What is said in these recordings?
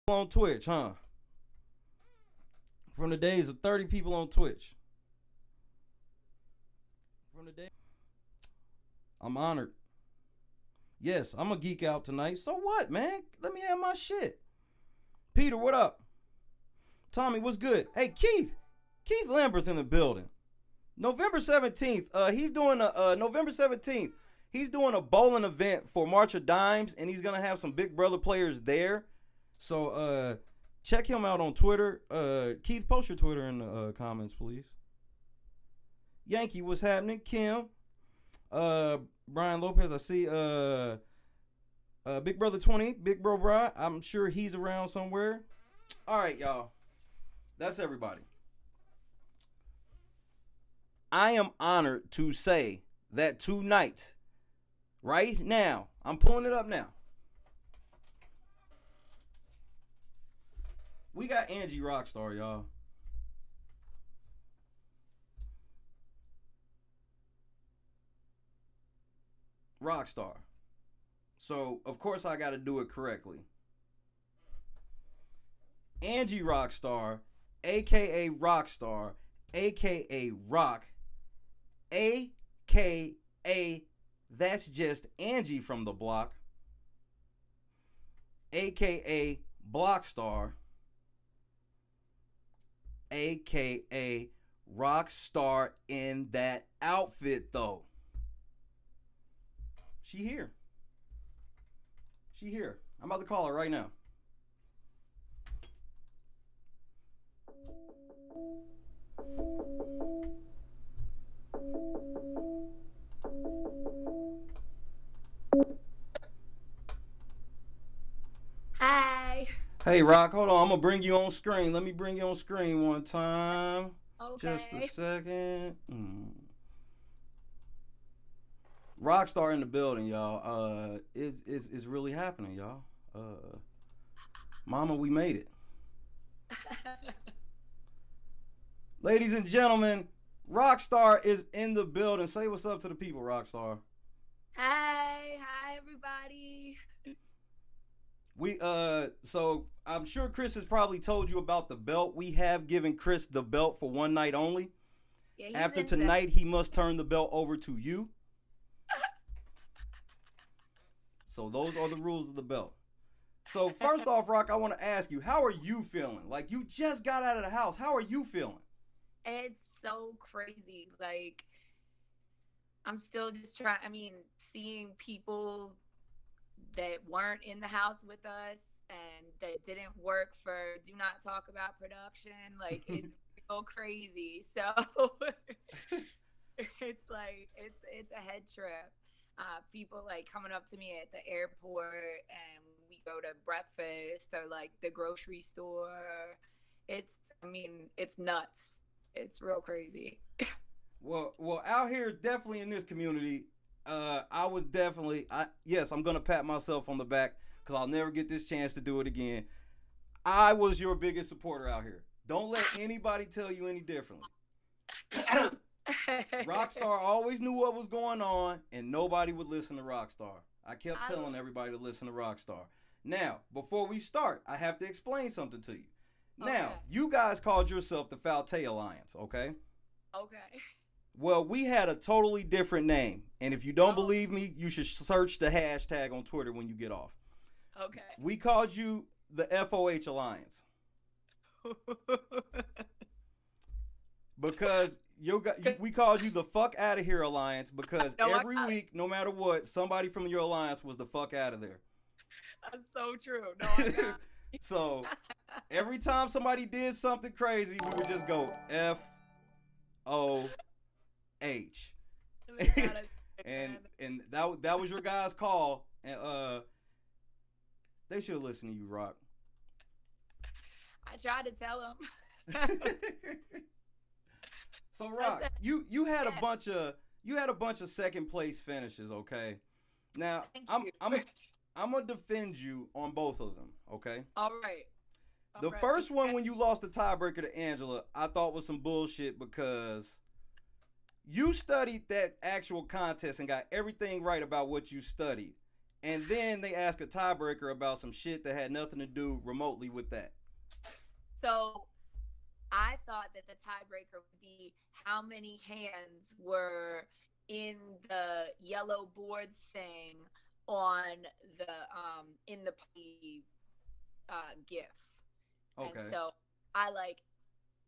on Twitch, huh? From the days of 30 people on Twitch. From the day, I'm honored. Yes, I'm a geek out tonight. So what, man? Let me have my shit. Peter, what up? Tommy, what's good? Hey, Keith Lamberth in the building. November 17th. He's doing a November 17th. He's doing a bowling event for March of Dimes, and he's gonna have some Big Brother players there. So check him out on Twitter. Keith, post your Twitter in the comments, please. Yankee, what's happening? Kim, Brian Lopez, I see. Big Brother 20, Big Bro Bri. I'm sure he's around somewhere. All right, y'all. That's everybody. I am honored to say that tonight, right now, I'm pulling it up now. We got Angie Rockstar, y'all. Rockstar. So, of course, I got to do it correctly. Angie Rockstar, aka Rockstar, aka Rock, aka that's just Angie from the block, aka Blockstar, aka Rockstar in that outfit though. She here. She here. I'm about to call her right now. Hi. Hey, Rock, hold on. I'm going to bring you on screen. Let me bring you on screen one time. Okay. Just a second. Rockstar in the building, y'all. It's really happening, y'all. Mama, we made it. Ladies and gentlemen, Rockstar is in the building. Say what's up to the people, Rockstar. Hi everybody. So I'm sure Chris has probably told you about the belt. We have given Chris the belt for one night only. Yeah, After tonight, he must turn the belt over to you. So those are the rules of the belt. So first off, Rock, I want to ask you, how are you feeling? Like, you just got out of the house. How are you feeling? It's so crazy. Like, I'm still just trying. I mean, seeing people that weren't in the house with us and that didn't work for Do Not Talk About production, like, it's real crazy. So it's like it's a head trip. People like coming up to me at the airport and we go to breakfast or like the grocery store. It's nuts. It's real crazy. Well, out here, definitely in this community, yes, I'm gonna pat myself on the back because I'll never get this chance to do it again. I was your biggest supporter out here. Don't let anybody tell you any differently. Rockstar always knew what was going on, and nobody would listen to Rockstar. I kept telling everybody to listen to Rockstar. Now, before we start, I have to explain something to you. Now, you guys called yourself the Falte Alliance, okay? Okay. Well, we had a totally different name, and if you don't believe me, you should search the hashtag on Twitter when you get off. Okay. We called you the FOH Alliance. Because we called you the fuck out of here alliance because every week, no matter what, somebody from your alliance was the fuck out of there. That's so true. No, I'm not. So every time somebody did something crazy, we would just go FOH. and that was your guys' call, and they should listen to you, Rock. I tried to tell them. So Rock, you had a bunch of second place finishes, okay? Now I'm gonna defend you on both of them, okay? All right. The first one when you lost the tiebreaker to Angela, I thought was some bullshit because you studied that actual contest and got everything right about what you studied. And then they ask a tiebreaker about some shit that had nothing to do remotely with that. So I thought that the tiebreaker would be how many hands were in the yellow board thing on the in the GIF. Okay. And so I like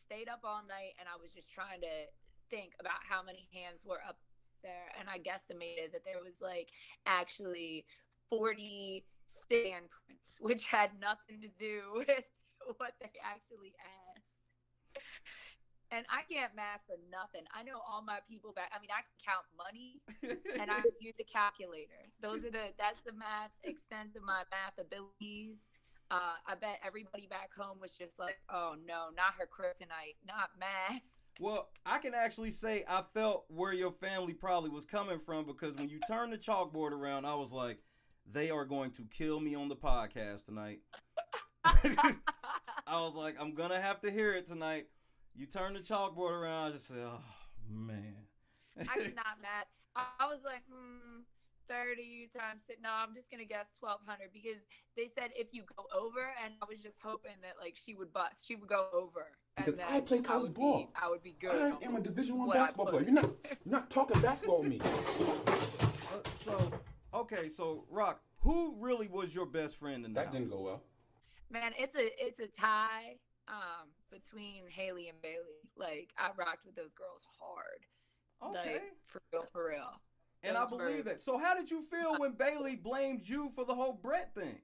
stayed up all night and I was just trying to think about how many hands were up there, and I guesstimated that there was like actually 40 stand prints, which had nothing to do with what they actually asked. And I can't math for nothing. I know all my people back. I mean, I can count money, and I can use a calculator. That's the math extent of my math abilities. I bet everybody back home was just like, "Oh no, not her kryptonite, not math." Well, I can actually say I felt where your family probably was coming from, because when you turned the chalkboard around, I was like, they are going to kill me on the podcast tonight. I was like, I'm going to have to hear it tonight. You turned the chalkboard around, I just said, oh, man. I could not math. I was like, 30 times. No, I'm just going to guess 1,200, because they said if you go over, and I was just hoping that like she would bust. She would go over. Because I play college ball. I would be good. I am a Division I basketball player. You're not talking basketball with me. So Rock, who really was your best friend in the house? That didn't go well. Man, it's a tie between Haley and Bailey. Like, I rocked with those girls hard. Okay. Like, for real. And I believe that. So how did you feel when Bailey blamed you for the whole Brett thing?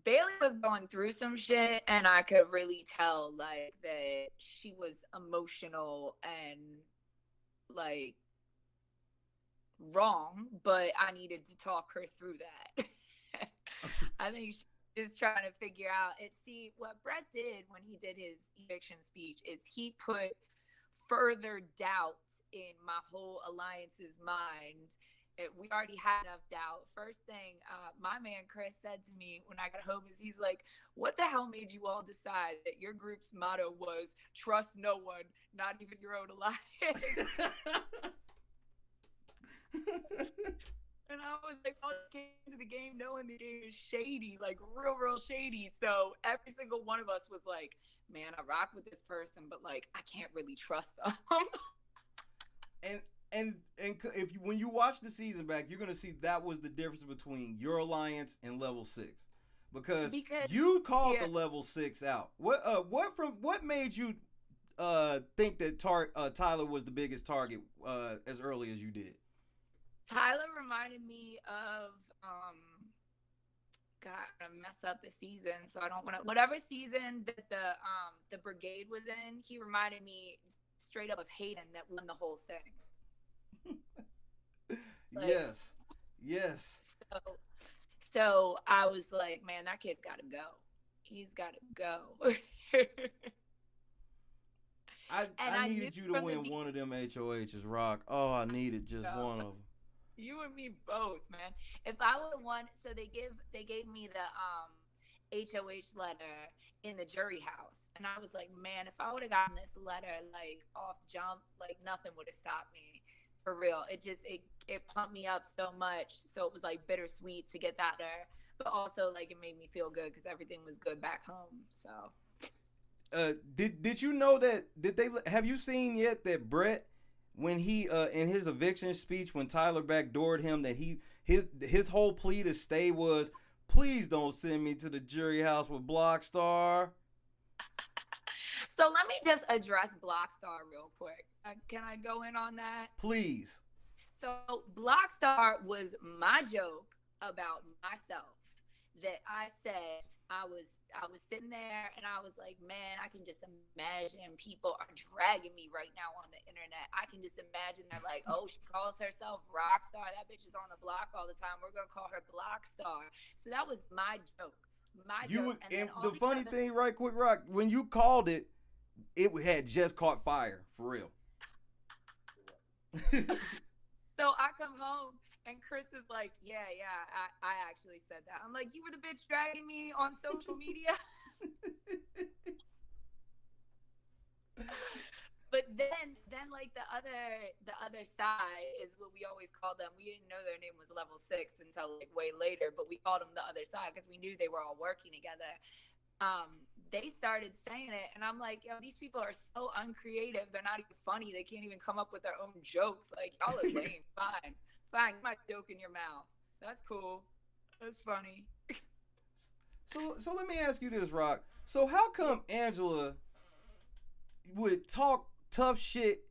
Bailey was going through some shit, and I could really tell like that she was emotional and like wrong, but I needed to talk her through that. I think she is trying to figure out it. See, what Brett did when he did his eviction speech is he put further doubts in my whole alliance's mind. We already had enough doubt. First thing my man Chris said to me when I got home is he's like, what the hell made you all decide that your group's motto was trust no one, not even your own alliance? And I was like, I came to the game knowing the game is shady, like real shady. So every single one of us was like, man, I rock with this person, but like I can't really trust them. And if when you watch the season back, you're gonna see that was the difference between your alliance and Level 6, because you called the Level 6 out. What made you think that Tyler was the biggest target as early as you did? Tyler reminded me of God, I'm gonna mess up the season, so I don't want to. Whatever season that the brigade was in, he reminded me straight up of Hayden that won the whole thing. Like, yes. So I was like, man, that kid's got to go. He's got to go. I needed you to win one of them HOHs, Rock. Oh, I needed just one of them. You and me both, man. If I would have won, so they gave me the HOH letter in the jury house, and I was like, man, if I would have gotten this letter like off jump, like nothing would have stopped me. For real, it pumped me up so much. So it was like bittersweet to get that there, but also like it made me feel good because everything was good back home. So, did you know that? Have you seen yet that Brett, when he in his eviction speech when Tyler backdoored him, that his whole plea to stay was, please don't send me to the jury house with Blockstar. So let me just address Blockstar real quick. Can I go in on that? Please. So Blockstar was my joke about myself that I said I was sitting there and I was like, man, I can just imagine people are dragging me right now on the internet. I can just imagine they're like, oh, she calls herself Rockstar. That bitch is on the block all the time. We're going to call her Blockstar. So that was my joke. And the funny thing, right quick, Rock, when you called it, it had just caught fire, for real. So I come home and Chris is like, yeah, I actually said that. I'm like, you were the bitch dragging me on social media? But then like the other side is what we always called them. We didn't know their name was Level 6 until like way later, but we called them the other side because we knew they were all working together. They started saying it, and I'm like, yo, these people are so uncreative. They're not even funny. They can't even come up with their own jokes. Like, y'all are lame. Fine, get my joke in your mouth. That's cool. That's funny. So let me ask you this, Rock. So how come Angela would talk tough shit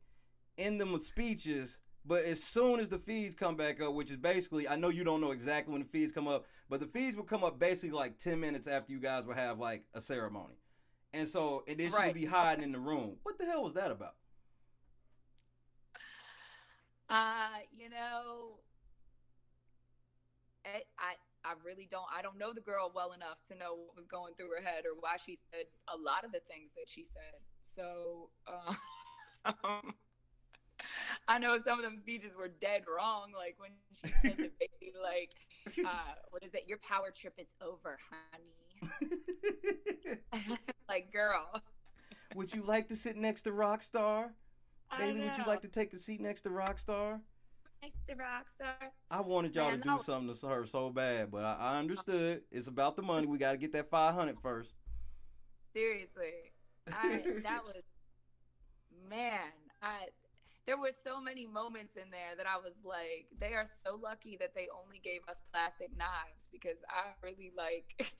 in them speeches, but as soon as the fees come back up, which is basically, I know you don't know exactly when the fees come up, but the fees will come up basically like 10 minutes after you guys will have like a ceremony. And then she would be hiding in the room. What the hell was that about? You know, I really don't. I don't know the girl well enough to know what was going through her head or why she said a lot of the things that she said. So I know some of them speeches were dead wrong. Like when she said the baby, like, what is it? Your power trip is over, honey. Like, girl. Would you like to sit next to Rockstar? Baby, would you like to take a seat next to Rockstar? Next to Rockstar. I wanted y'all to do something to her so bad, but I understood. It's about the money. We got to get that 500 first. Seriously. That was, man, there were so many moments in there that I was like, they are so lucky that they only gave us plastic knives, because I really like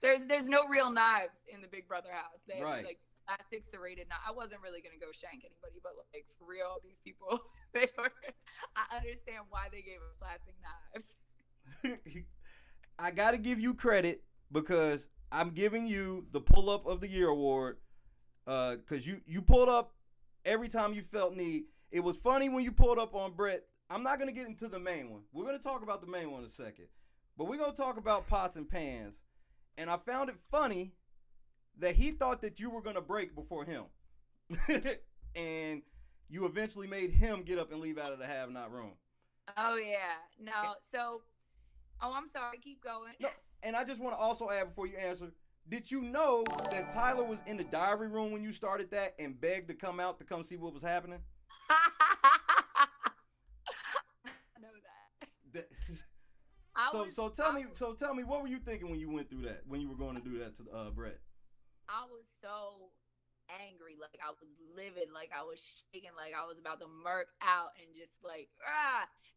there's no real knives in the Big Brother house. They right. Like plastic serrated knife. I wasn't really gonna go shank anybody, but like for real, these people, they were. I understand why they gave us plastic knives. I gotta give you credit because I'm giving you the pull up of the year award. Cause you pulled up every time you felt need. It was funny when you pulled up on Brett. I'm not gonna get into the main one. We're gonna talk about the main one in a second, but we're gonna talk about pots and pans. And I found it funny that he thought that you were gonna break before him, and you eventually made him get up and leave out of the have not room. Oh yeah, no. So, I'm sorry. Keep going. No, and I just want to also add before you answer. Did you know that Tyler was in the diary room when you started that and begged to come out to come see what was happening? I know that. So tell me, what were you thinking when you went through that? When you were going to do that to Brett? I was so angry, like I was livid, like I was shaking, like I was about to murk out and just like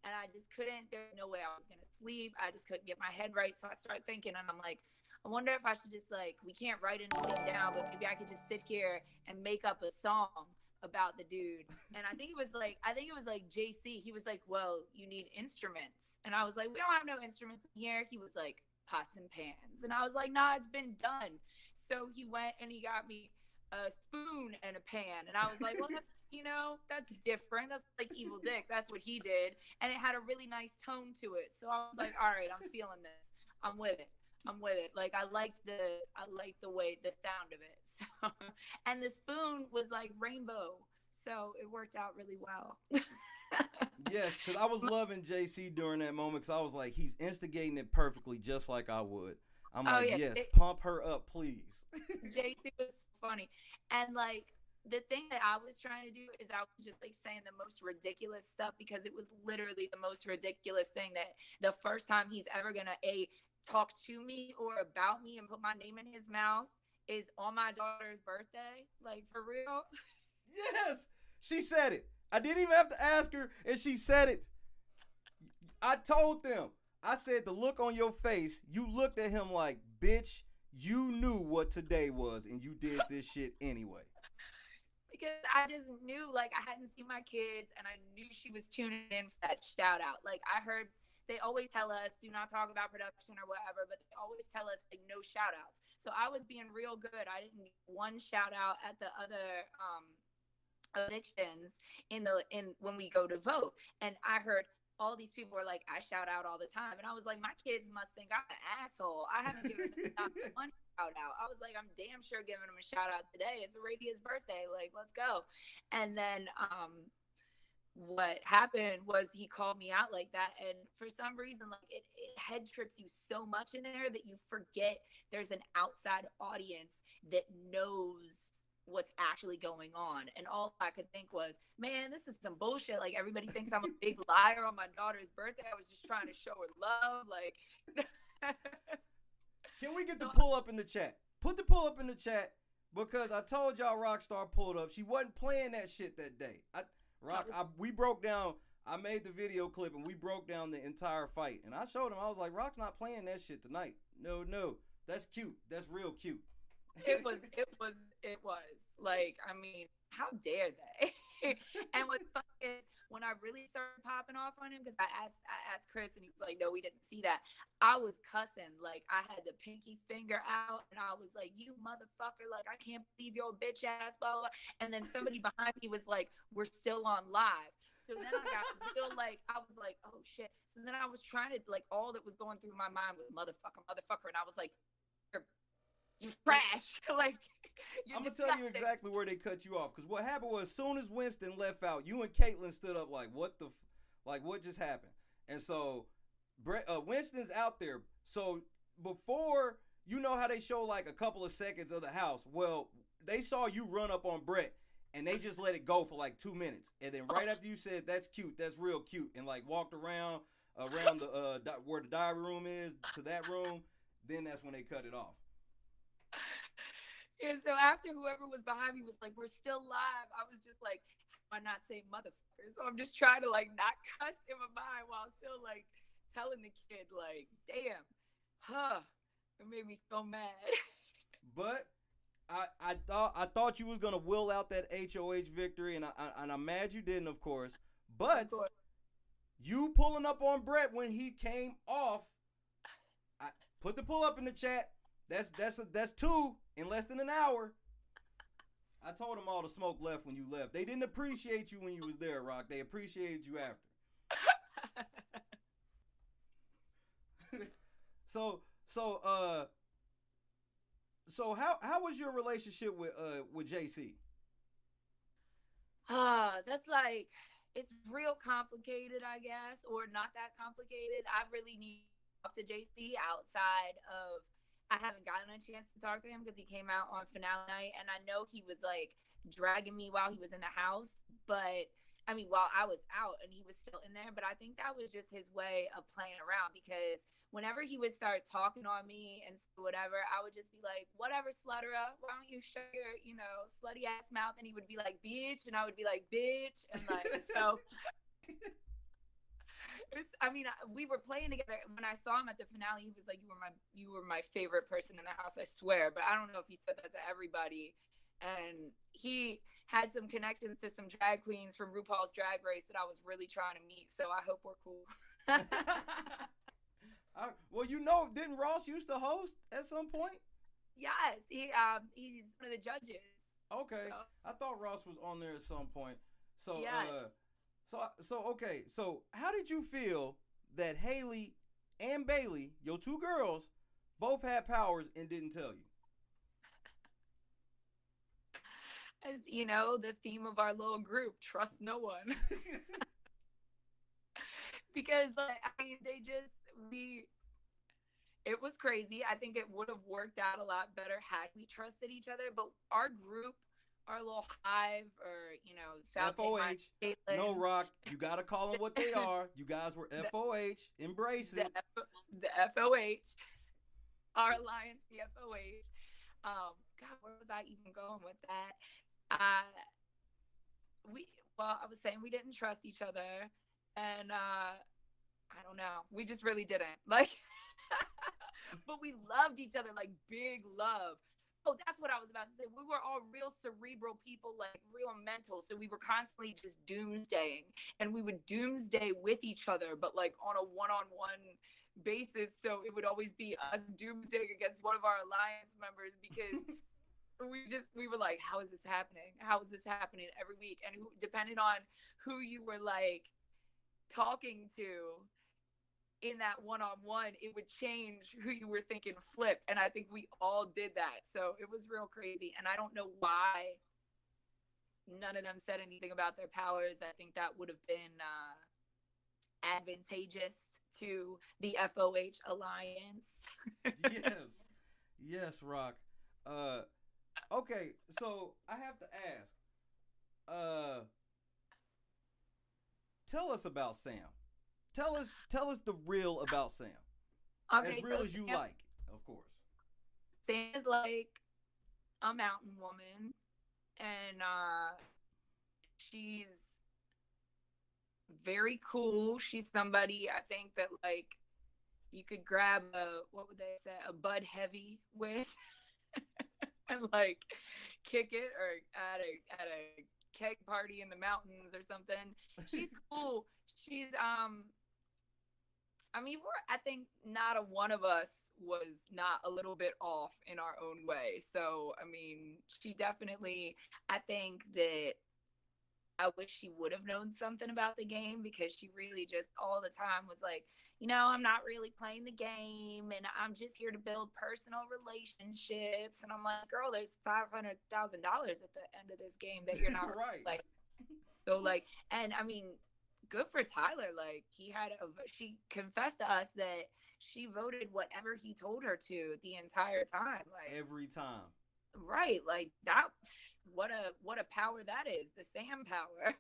and I just couldn't. There's no way I was gonna sleep. I just couldn't get my head right. So I started thinking, and I'm like, I wonder if I should just like, we can't write anything down, but maybe I could just sit here and make up a song about the dude. And I think it was like JC. He was like, well, you need instruments. And I was like, we don't have no instruments in here. He was like, pots and pans. And I was like, nah, it's been done. So he went and he got me a spoon and a pan. And I was like, well, that's, that's different. That's like Evil Dick. That's what he did. And it had a really nice tone to it. So I was like, all right, I'm feeling this. I'm with it. Like I liked the way, the sound of it. So, and the spoon was like rainbow. So it worked out really well. Yes, because I was loving JC during that moment, because I was like, he's instigating it perfectly, just like I would. I'm like, yes, pump her up, please. JC was funny. And like, the thing that I was trying to do is I was just like saying the most ridiculous stuff, because it was literally the most ridiculous thing that the first time he's ever gonna talk to me or about me and put my name in his mouth is on my daughter's birthday. Like, for real. Yes, she said it. I didn't even have to ask her, and she said it. I told them. I said, the look on your face, you looked at him like, bitch, you knew what today was, and you did this shit anyway. Because I just knew, like, I hadn't seen my kids, and I knew she was tuning in for that shout out. Like, I heard, they always tell us, do not talk about production or whatever, but they always tell us, like, no shout outs. So I was being real good. I didn't get one shout out at the other evictions when we go to vote. And I heard all these people were like, I shout out all the time. And I was like, my kids must think I'm an asshole. I haven't given them one shout out. I was like, I'm damn sure giving them a shout out today. It's Aradia's birthday. Like, let's go. And then what happened was he called me out like that. And for some reason, like it head trips you so much in there that you forget there's an outside audience that knows what's actually going on. And all I could think was, man, this is some bullshit. Like, everybody thinks I'm a big liar on my daughter's birthday. I was just trying to show her love. Like, Can we get the pull up in the chat? Put the pull up in the chat, because I told y'all Rockstar pulled up. She wasn't playing that shit that day. We broke down. I made the video clip and we broke down the entire fight. And I showed him. I was like, Rock's not playing that shit tonight. No, that's cute. That's real cute. It was like, I mean, how dare they? And what's funny is, when I really started popping off on him, because I asked Chris, and he's like, no, we didn't see that. I was cussing. Like, I had the pinky finger out, and I was like, you motherfucker, like, I can't believe you're a bitch ass, blah, blah. And then somebody behind me was like, we're still on live. So then I got real, like, I was like, oh shit. So then I was trying to, like, all that was going through my mind was motherfucker. And I was like, you're trash. Like, I'm gonna tell you exactly where they cut you off, because what happened was, as soon as Winston left out, you and Caitlin stood up like, what just happened? And so Winston's out there. So before, you know how they show like a couple of seconds of the house, well, they saw you run up on Brett and they just let it go for like 2 minutes, and then right after you said that's cute, that's real cute, and like walked around the where the diary room is to that room, then that's when they cut it off. And so after whoever was behind me was like, we're still live, I was just like, why not say motherfucker? So I'm just trying to like not cuss in my mind while still like telling the kid, like, damn, it made me so mad. But I thought you was gonna will out that HOH victory, and I'm mad you didn't, of course. But you pulling up on Brett when he came off, I put the pull up in the chat. That's 2 in less than an hour. I told them all the smoke left when you left. They didn't appreciate you when you was there, Rock. They appreciated you after. So how was your relationship with JC? That's like, it's real complicated, I guess, or not that complicated. I really need to talk to JC outside of, I haven't gotten a chance to talk to him because he came out on finale night, and I know he was like dragging me while he was in the house, but I mean, while I was out and he was still in there. But I think that was just his way of playing around, because whenever he would start talking on me and whatever, I would just be like, whatever, slutterer, why don't you shut your, slutty ass mouth? And he would be like, bitch, and I would be like, bitch, and like, so. We were playing together. When I saw him at the finale, he was like, you were my favorite person in the house, I swear. But I don't know if he said that to everybody. And he had some connections to some drag queens from RuPaul's Drag Race that I was really trying to meet. So I hope we're cool. Well, didn't Ross used to host at some point? Yes, he's one of the judges. Okay, so. I thought Ross was on there at some point. So yes. Okay. So how did you feel that Haley and Bailey, your two girls, both had powers and didn't tell you? As you know, the theme of our little group, trust no one. Because it was crazy. I think it would have worked out a lot better had we trusted each other. But our group, our little hive, or FOH, no, Rock, you gotta call them what they are. You guys were FOH, embrace it. The FOH, our alliance, the FOH. God, where was I even going with that? I was saying we didn't trust each other, and I don't know, we just really didn't, like. But we loved each other, like big love. Oh, that's what I was about to say. We were all real cerebral people, like real mental. So we were constantly just doomsdaying, and we would doomsday with each other, but like on a one-on-one basis. So it would always be us doomsdaying against one of our alliance members, because we were like, how is this happening? How is this happening every week? And depending on who you were like talking to in that one-on-one, it would change who you were thinking flipped. And I think we all did that. So it was real crazy. And I don't know why none of them said anything about their powers. I think that would have been advantageous to the FOH alliance. Yes, Rock. Okay, so I have to ask. Tell us about Sam. Tell us the real about Sam. Okay, As real so as you like, of course. Sam is like a mountain woman, and she's very cool. She's somebody I think that like you could grab a, what would they say, a Bud Heavy with, and like kick it, or at a keg party in the mountains or something. She's cool. She's I mean, I think not a one of us was not a little bit off in our own way. So, I mean, she definitely, I think that I wish she would have known something about the game, because she really just all the time was like, I'm not really playing the game and I'm just here to build personal relationships. And I'm like, girl, there's $500,000 at the end of this game that you're not right. like, so like, and I mean, good for Tyler. Like she confessed to us that she voted whatever he told her to the entire time. Like every time. Right, like that. What a power that is, the Sam power.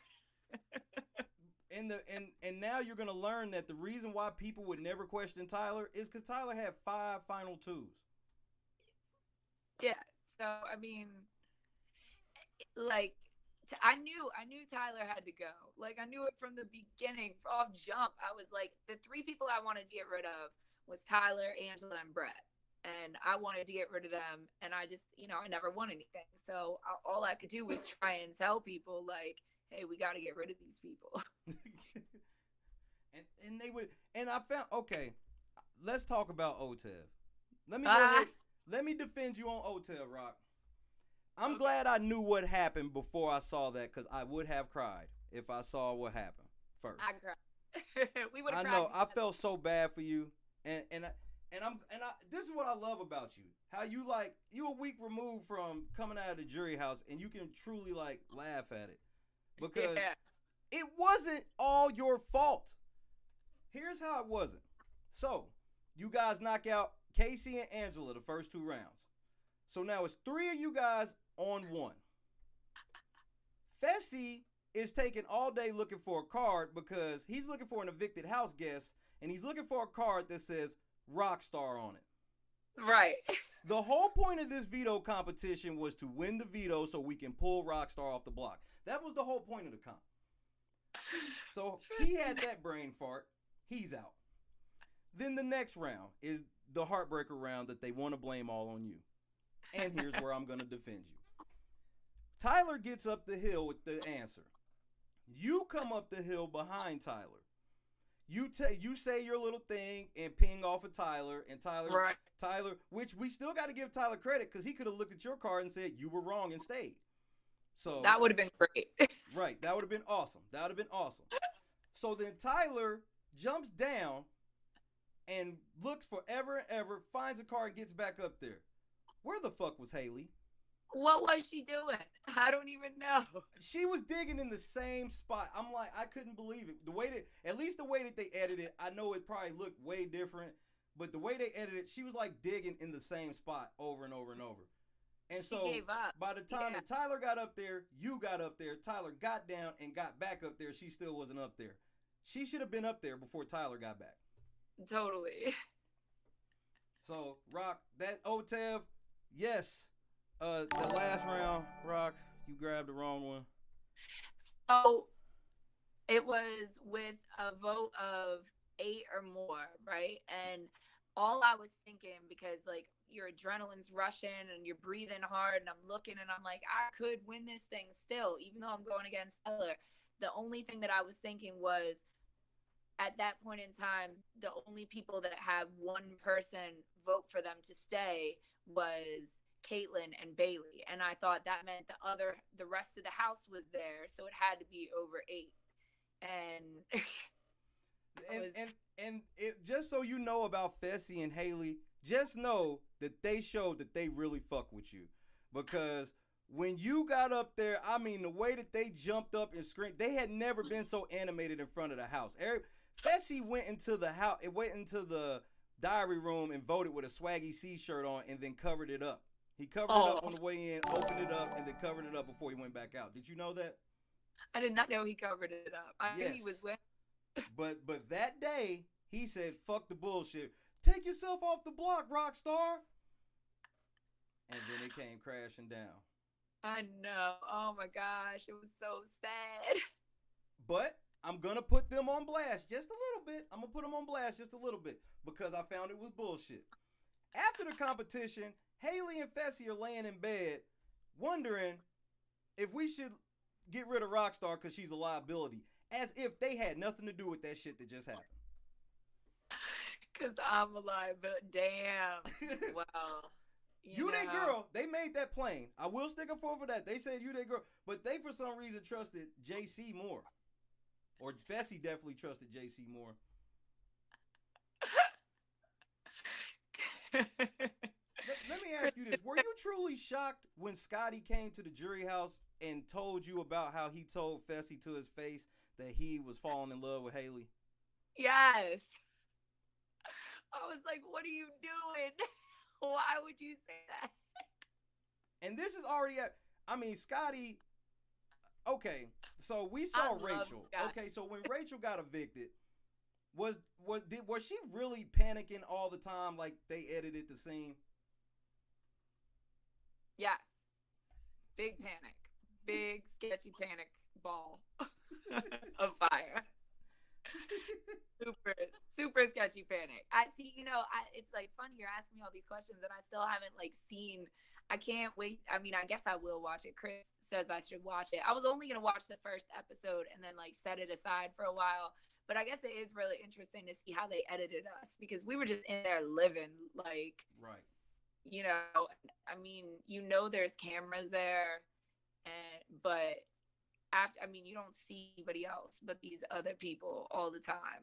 And now you're gonna learn that the reason why people would never question Tyler is because Tyler had 5 final twos. Yeah. So I mean, like I knew Tyler had to go. Like I knew it from the beginning, off jump. I was like, the 3 people I wanted to get rid of was Tyler, Angela, and Brett. And I wanted to get rid of them, and I just, I never won anything. So all I could do was try and tell people, like, hey, we got to get rid of these people. and they would, and I found, okay, let's talk about Otev. Let me go ahead, let me defend you on Otev, Rock. I'm glad I knew what happened before I saw that, because I would have cried if I saw what happened first. I cried. We would have cried. I know. I felt so bad for you, and this is what I love about you. How you a week removed from coming out of the jury house, and you can truly like laugh at it, because it wasn't all your fault. Here's how it wasn't. So you guys knock out Casey and Angela the first 2 rounds. So now it's 3 of you guys on 1. Fessy is taking all day looking for a card because he's looking for an evicted house guest, and he's looking for a card that says Rockstar on it. Right. The whole point of this veto competition was to win the veto so we can pull Rockstar off the block. That was the whole point of the comp. So he had that brain fart. He's out. Then the next round is the heartbreaker round that they want to blame all on you. And here's where I'm going to defend you. Tyler gets up the hill with the answer. You come up the hill behind Tyler. You say your little thing and ping off of Tyler, and Tyler, which we still got to give Tyler credit, because he could have looked at your card and said you were wrong and stayed. So that would have been great. Right, that would have been awesome. So then Tyler jumps down and looks forever and ever, finds a car, and gets back up there. Where the fuck was Haley? What was she doing? I don't even know. She was digging in the same spot. I'm like, I couldn't believe it. At least the way that they edited it, I know it probably looked way different, but the way they edited it, she was like digging in the same spot over and over and over. And she gave up. By the time that Tyler got up there, you got up there, Tyler got down and got back up there, she still wasn't up there. She should have been up there before Tyler got back. Totally. So, Rock, that Otev, yes. The last round, Rock, you grabbed the wrong one. So it was with a vote of 8 or more, right? And all I was thinking, because like your adrenaline's rushing and you're breathing hard, and I'm looking and I'm like, I could win this thing still, even though I'm going against Tyler. The only thing that I was thinking was, at that point in time, the only people that had one person vote for them to stay was Caitlyn and Bailey, and I thought that meant the rest of the house was there, so it had to be over 8. And it, just so you know about Fessy and Haley, just know that they showed that they really fuck with you, because when you got up there, I mean, the way that they jumped up and screamed, they had never been so animated in front of the house. Fessy went into the house, it went into the diary room and voted with a Swaggy C shirt on, and then covered it up. He covered it up on the way in, opened it up, and then covered it up before he went back out. Did you know that? I did not know he covered it up. I knew he was Yes. with. But that day, he said, fuck the bullshit. Take yourself off the block, Rockstar. And then it came crashing down. I know. Oh my gosh, it was so sad. But I'm going to put them on blast just a little bit. I'm going to put them on blast just a little bit because I found it was bullshit. After the competition, Haley and Fessy are laying in bed wondering if we should get rid of Rockstar because she's a liability, as if they had nothing to do with that shit that just happened. Because I'm alive, but damn. Wow. You they girl, they made that plain. I will stick a fork for that. They said you they girl, but they for some reason trusted JC more. Or Fessy definitely trusted JC more. Let me ask you this. Were you truly shocked when Scotty came to the jury house and told you about how he told Fessy to his face that he was falling in love with Haley? Yes. I was like, what are you doing? Why would you say that? And this is already Scotty. Okay, so we saw Rachel. Okay, so when Rachel got evicted, was she really panicking all the time like they edited the scene? Yes. Big panic. Big sketchy panic ball of fire. super sketchy panic. I see, it's like funny you're asking me all these questions and I still haven't seen. I can't wait. I mean, I guess I will watch it. Chris says I should watch it. I was only gonna watch the first episode and then set it aside for a while. But I guess it is really interesting to see how they edited us because we were just in there living right. I mean, there's cameras there, but after, you don't see anybody else but these other people all the time.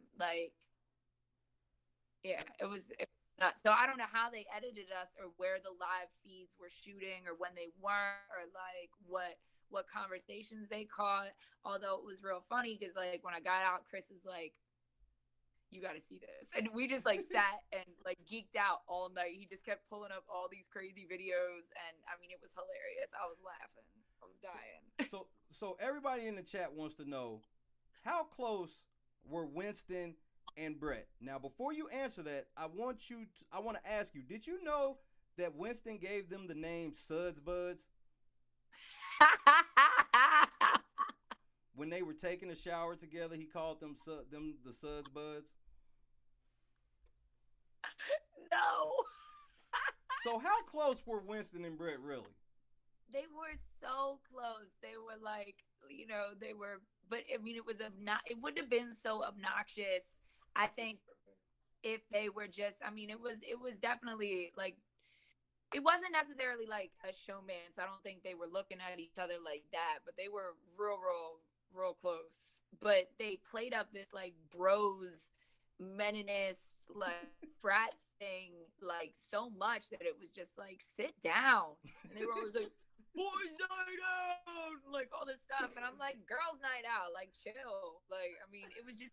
It was nuts. So I don't know how they edited us or where the live feeds were shooting or when they weren't or what conversations they caught. Although it was real funny because when I got out, Chris is like, you got to see this. And we just sat and geeked out all night. He just kept pulling up all these crazy videos. And it was hilarious. I was laughing. I was dying. So everybody in the chat wants to know, how close were Winston and Brett? Now, before you answer that, I want to ask you, did you know that Winston gave them the name Suds Buds? When they were taking a shower together, he called them the Suds Buds. No. So how close were Winston and Brett really? They were so close. They were they were, but it wouldn't have been so obnoxious. I think if they were just, it was definitely it wasn't necessarily a showmance. I don't think they were looking at each other like that, but they were real close. But they played up this bros meninist frat thing so much that it was just sit down. And they were always like, boys night out, all this stuff. And I'm like, girls night out, chill. It was just,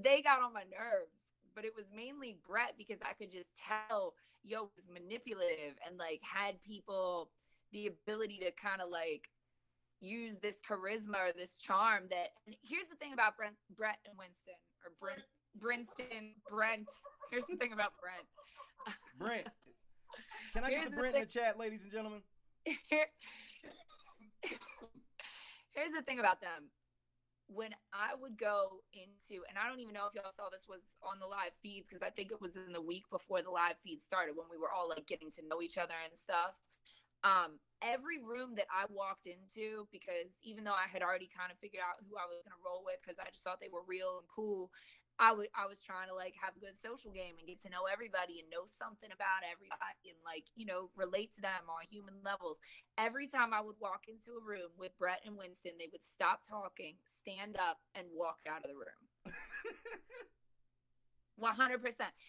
they got on my nerves. But it was mainly Brett because I could just tell was manipulative and had people the ability to kind of use this charisma or this charm that. And here's the thing about Brett and Winston or Brent. Here's the thing about Brent. Brent, can I get the Brent in the chat, ladies and gentlemen? Here's the thing about them. When I would go into, and I don't even know if y'all saw this was on the live feeds because I think it was in the week before the live feed started when we were all getting to know each other and stuff. Every room that I walked into, because even though I had already kind of figured out who I was going to roll with because I just thought they were real and cool, I was trying to have a good social game and get to know everybody and know something about everybody and relate to them on human levels. Every time I would walk into a room with Brett and Winston, they would stop talking, stand up, and walk out of the room. 100%.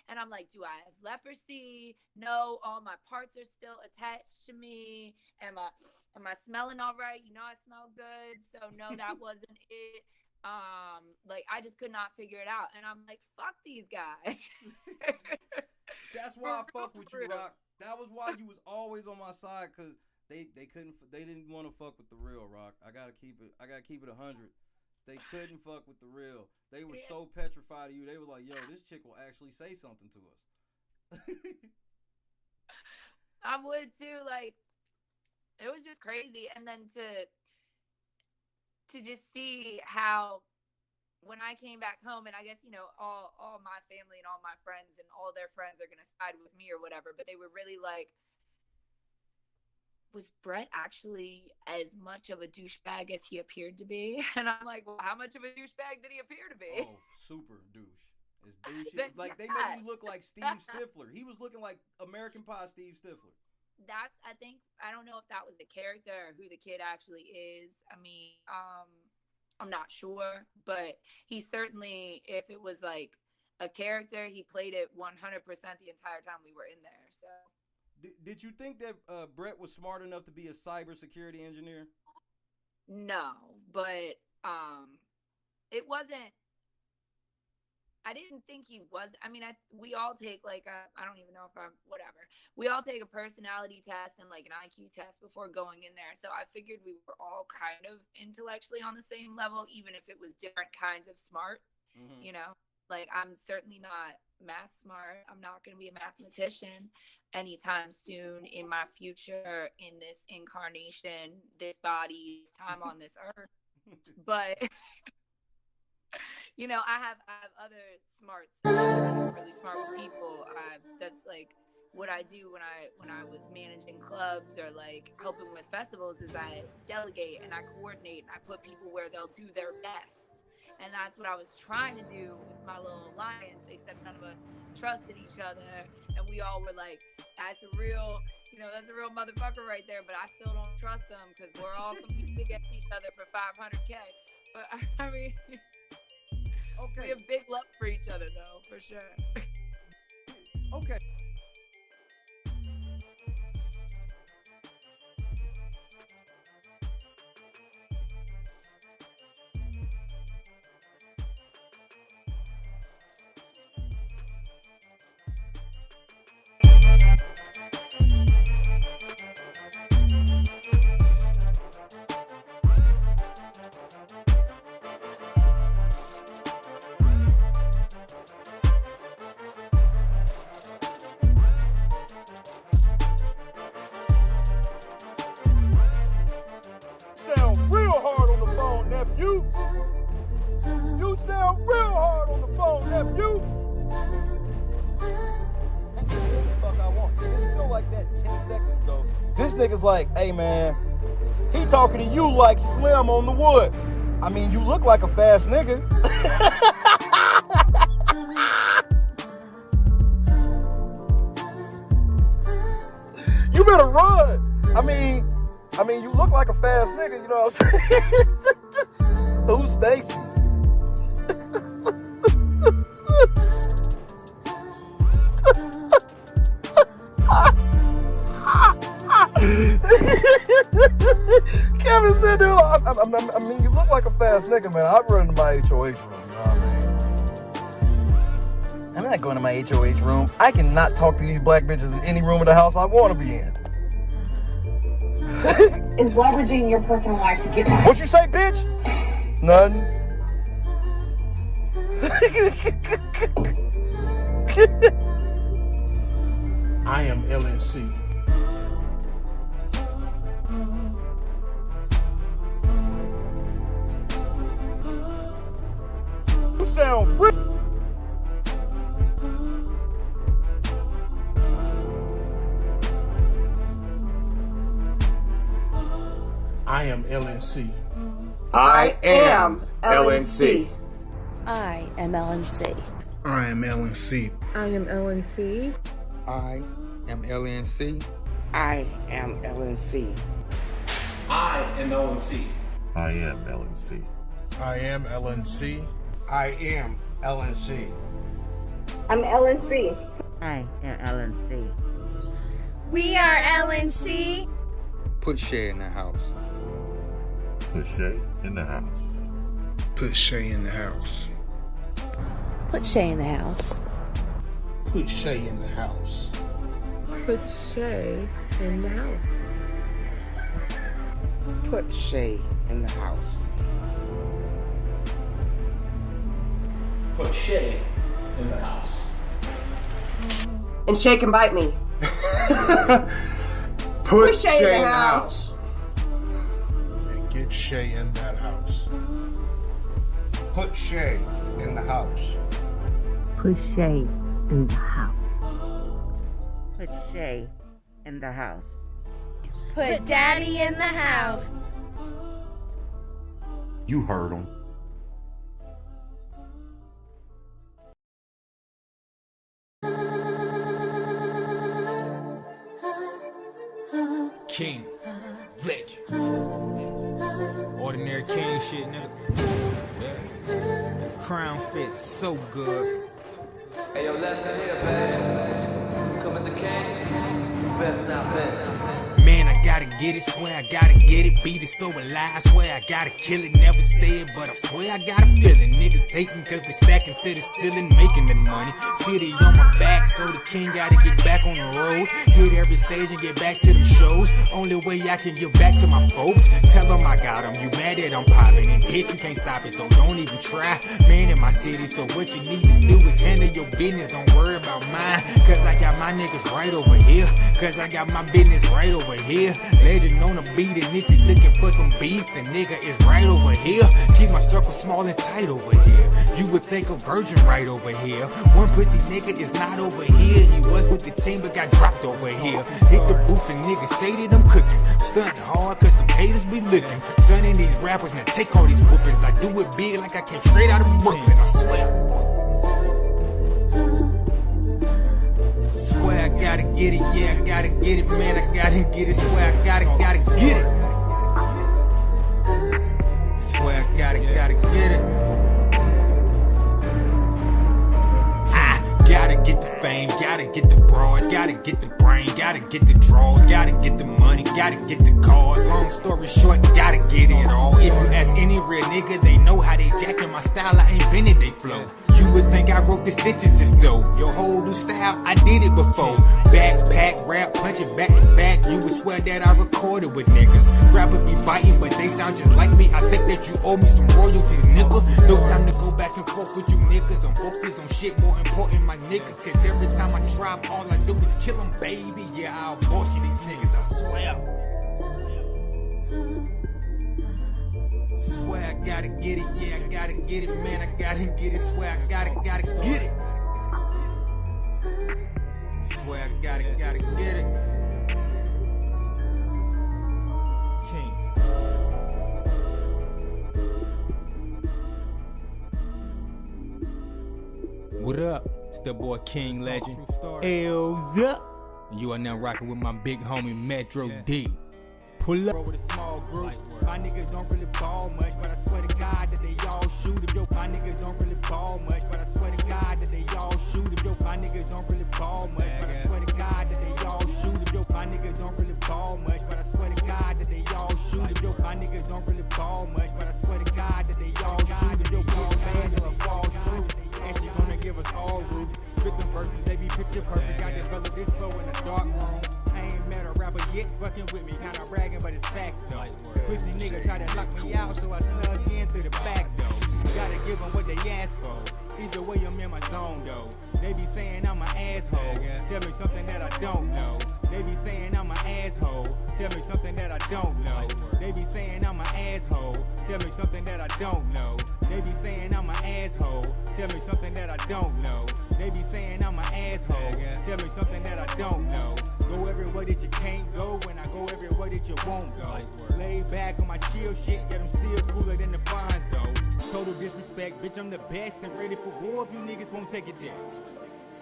And I'm like, do I have leprosy? No, all my parts are still attached to me. Am I smelling all right? I smell good. So no, that wasn't it. I just could not figure it out. And I'm like, fuck these guys. That's why I fuck with you, Rock. That was why you was always on my side, cause they didn't want to fuck with the real, Rock. I gotta keep it 100. They couldn't fuck with the real. They were so petrified of you. They were like, yo, this chick will actually say something to us. I would too. Like, it was just crazy. And then to just see how, when I came back home, and I guess, you know, all my family and all my friends and all their friends are going to side with me or whatever, but they were really like, was Brett actually as much of a douchebag as he appeared to be? And I'm like, well, how much of a douchebag did he appear to be? Oh, super douche. It's douchey. Like, they made him look like Steve Stifler. He was looking like American Pie Steve Stifler. That's, I don't know if that was the character or who the kid actually is. I mean, I'm not sure, but he certainly, if it was like a character, he played it 100% the entire time we were in there. So, did you think that Brett was smart enough to be a cybersecurity engineer? No, but it wasn't. I didn't think he was. I mean, we all take like I don't even know if I'm whatever. We all take a personality test and like an IQ test before going in there. So I figured we were all kind of intellectually on the same level, even if it was different kinds of smart. Mm-hmm. You know, like I'm certainly not math smart. I'm not going to be a mathematician anytime soon in my future, in this incarnation, this body, time on this earth. But you know, I have other smarts. I'm really smart with people. That's like what I do when I was managing clubs or like helping with festivals is I delegate and I coordinate and I put people where they'll do their best. And that's what I was trying to do with my little alliance, except none of us trusted each other. And we all were like, that's a real motherfucker right there, but I still don't trust them because we're all competing against each other for $500K. But I mean, okay. We have big love for each other, though, for sure. Okay. You sound real hard on the phone, nephew. I can do what the fuck I want. You feel like that 10 seconds ago. This nigga's like, hey man, he talking to you like Slim on the wood. I mean, you look like a fast nigga. You better run. I mean, you look like a fast nigga, you know what I'm saying? Who's Stacy? Kevin said, dude, I mean, you look like a fast nigga, man. I'd run to my HOH room, you know what I mean? I'm not going to my HOH room. I cannot talk to these black bitches in any room of the house I want to be in. Is leveraging your personal life to get back. What you say, bitch? None. I am LNC. You sound real. I am LNC. I am LNC. I am LNC. I am LNC. I am LNC. I am LNC. I am LNC. I am LNC. I am LNC. I am LNC. I am LNC. I'm LNC. I am LNC. We are LNC. Put Shay in the house. Put Shay in the house. Put Shay in the house. Put Shay in the house. Put Shay in the house. Put Shay in the house. Put Shay in the house. Put Shay in the house. And Shay can bite me. Put Shay in the house. And get Shay in that house. Put Shay in the house. Put Shay in the house. Put Shay in the house. Put Daddy in the house. You heard him. King, Glitch. Ordinary king shit, nigga. Yeah. Crown fits so good. Hey, yo, lesson here, man. Come at the king. Best not best. Man, I gotta get it, swear I gotta get it. Beat it so alive, swear I gotta kill it. Never say it, but I swear I got a feeling. Niggas hating cause they stacking to the ceiling, making the money. City on my back, so the king gotta get back on the road. Hit every stage and get back to the shows. Only way I can give back to my folks. Tell them I got them, you mad that I'm popping. And bitch, you can't stop it, so don't even try. Man in my city, so what you need to do is handle your business. Don't worry about mine, cause I got my niggas right over here. Cause I got my business right over here. Legend on the beat, and if you looking for some beef, the nigga is right over here. Keep my circle small and tight over here. You would think a virgin right over here. One pussy nigga is not over here. He was with the team but got dropped over here. Hit the booth and niggas say that I'm cooking. Stunt hard cause the haters be looking. Sonning these rappers, now take all these whoopings. I do it big like I came straight out of Brooklyn, I swear. Swear I gotta get it, yeah, I gotta get it, man, I gotta get it. Swear I gotta get it. Swear I gotta get it. Gotta get the fame, gotta get the broads, gotta get the brain, gotta get the draws, gotta get the money, gotta get the cars. Long story short, gotta get it all. If you ask any real nigga, they know how they jacking my style, I invented they flow. You would think I wrote the sentences though. Your whole new style, I did it before. Backpack, rap, punching back to back. You would swear that I recorded with niggas. Rappers be biting, but they sound just like me. I think that you owe me some royalties, nigga. No time to go back and forth with you niggas. I'm focused on shit more important, my nigga. Cause every time I drop, all I do is kill them, baby. Yeah, I'll bullshit these niggas, I swear. Swear I gotta get it, yeah, I gotta get it, man, I gotta get it. Swear I gotta get it. Swear I gotta get it. King. What up? It's the boy King Legend. L's up. And you are now rocking with my big homie Metro D. Pull up with a small group. My niggas don't really ball much, but I swear to God that they all shoot if yo. My niggas don't really ball much, but I swear to God that they all shoot if yo. My niggas don't really ball much, but I swear to God that they all shoot if yo. My niggas don't really ball much, but I swear to God that they all shoot if yo. My niggas don't really ball much, but I swear to God that they all shoot if yo. Angela falls through, and she gonna give us all room. Spit them verses, they be picture perfect. I developed this flow in a dark room. I ain't met a rapper yet fucking with me, kinda bragging, but it's facts though. Pussy nigga try to lock me out, so I snuck in through the back door. Gotta give them what they ask for. Either way, I'm in my zone though. They be saying I'm an asshole. Tell me something that I don't know. They be saying I'm an asshole. Tell me something that I don't know. They be saying I'm an asshole. Tell me something that I don't know. They be saying I'm an asshole. Tell me something that I don't know. They be saying I'm an asshole. Tell me something that I don't know. Go everywhere that you can't go, and I go everywhere that you won't go. Lay back on my chill shit, yet I'm still cooler than the fines though. Total disrespect, bitch, I'm the best and ready for war if you niggas won't take it there.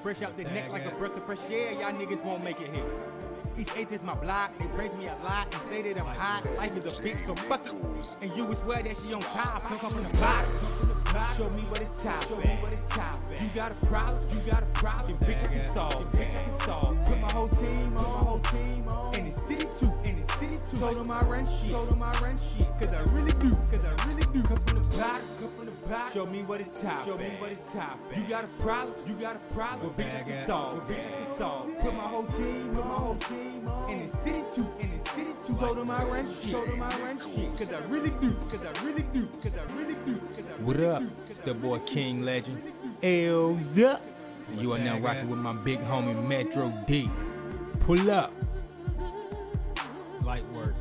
Fresh out the neck like a breath of fresh air, y'all niggas won't make it here. Each eighth is my block, they praise me a lot and say that I'm hot. Life is a bitch, so fuck it. And you would swear that she on top, come from the bottom. Show me what it's top at. You got a problem, then bitch I can solve. Put my whole team on, and the city too. Told them I run shit, cause I really do. Come from the bottom, Show me what it's top. Show me what it's top. You got a problem? You got a problem? Well, bitch, I can solve. Bitch, I can solve. Put my whole team on. In the city too. Told them I run shit. Cause I really do. What up? It's the boy King Legend. L's up. You are now rocking with my big homie Metro D. Pull up. Light work.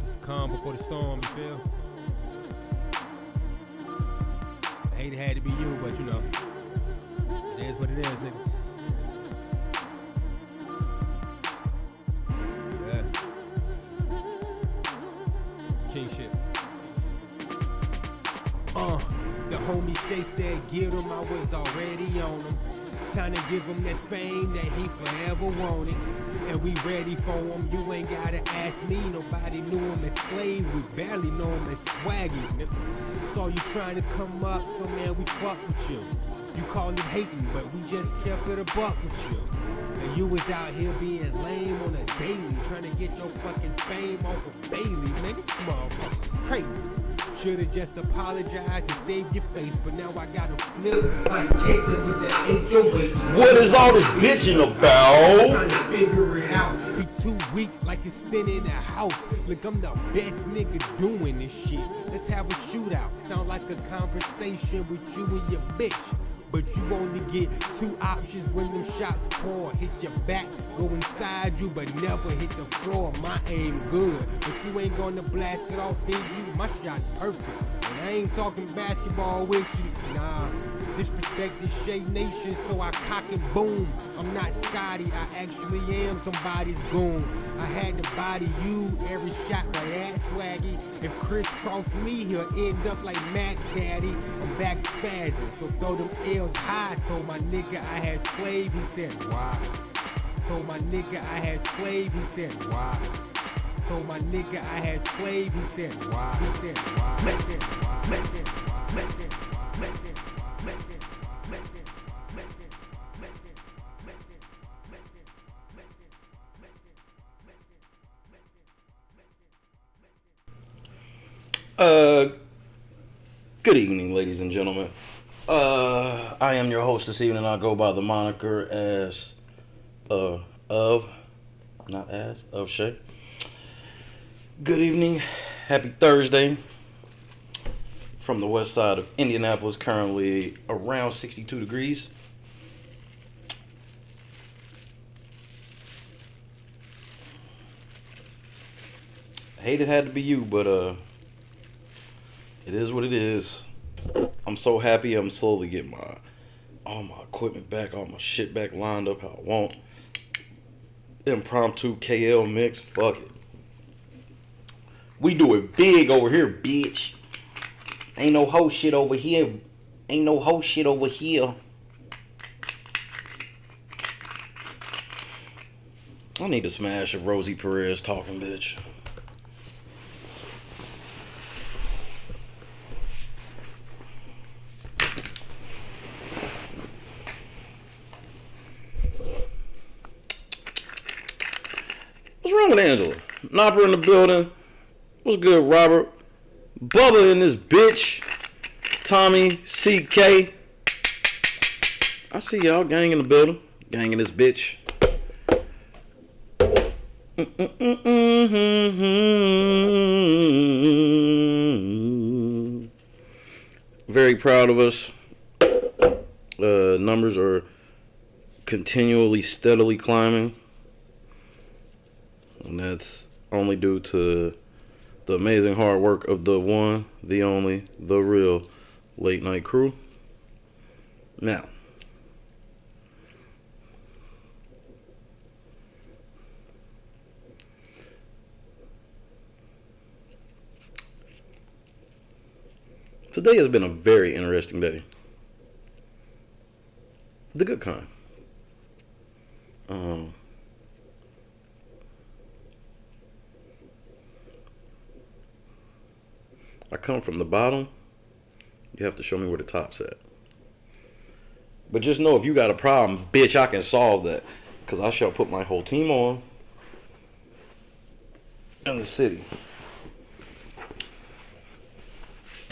It's the calm before the storm, you feel? I hate it had to be you, but you know, it is what it is, nigga. Yeah. King shit. The homie Shay said, get him, I was already on him. Time to give him that fame that he forever wanted. And we ready for him, you ain't gotta ask me. Nobody knew him as Slave, we barely know him as Swaggy. Saw you trying to come up, so man, we fuck with you. You call it hating, but we just kept it a buck with you. And you was out here being lame on a daily, trying to get your fucking fame off of Bailey. Man, this motherfucker's crazy. Should've just apologized and saved your face, but now I gotta flip like Jacob with the HOH. What is all this bitching about? I'm trying to figure it out. Be too weak like you're standing in the house. Look, I'm the best nigga doing this shit. Let's have a shootout. Sound like a conversation with you and your bitch. But you only get two options when them shots pour. Hit your back, go inside you, but never hit the floor. My aim good, but you ain't gonna blast it off, hit you. My shot perfect, and I ain't talking basketball with you. Nah, disrespect this Shay Nation, so I cock and boom. I'm not Scotty, I actually am somebody's goon. I had to body you every shot like that, Swaggy. If Chris cross me, he'll end up like Mac Daddy. I'm back spazzing, so throw them L's high. Told my nigga I had Slave, he said why? Told my nigga I had Slave, he said why? Told my nigga I had Slave, he said why? He said why? He said why? He said why? He said why? Good evening, ladies and gentlemen. I am your host this evening. I go by the moniker as of Shay. Good evening. Happy Thursday. From the west side of Indianapolis, currently around 62 degrees. I hate it had to be you, but it is what it is. I'm so happy I'm slowly getting all my equipment back, all my shit back lined up how I want. Impromptu KL mix, fuck it. We do it big over here, bitch. Ain't no hoe shit over here. Ain't no hoe shit over here. I need to smash a Rosie Perez talking bitch. What's wrong with Angela? Nopper in the building. What's good, Robert? Bubba in this bitch. Tommy, CK. I see y'all. Gang in the building. Gang in this bitch. Very proud of us. Numbers are continually, steadily climbing. And that's only due to the amazing hard work of the one, the only, the real Late Night Crew. Now, today has been a very interesting day. The good kind. I come from the bottom. You have to show me where the top's at. But just know if you got a problem, bitch, I can solve that. Because I shall put my whole team on in the city.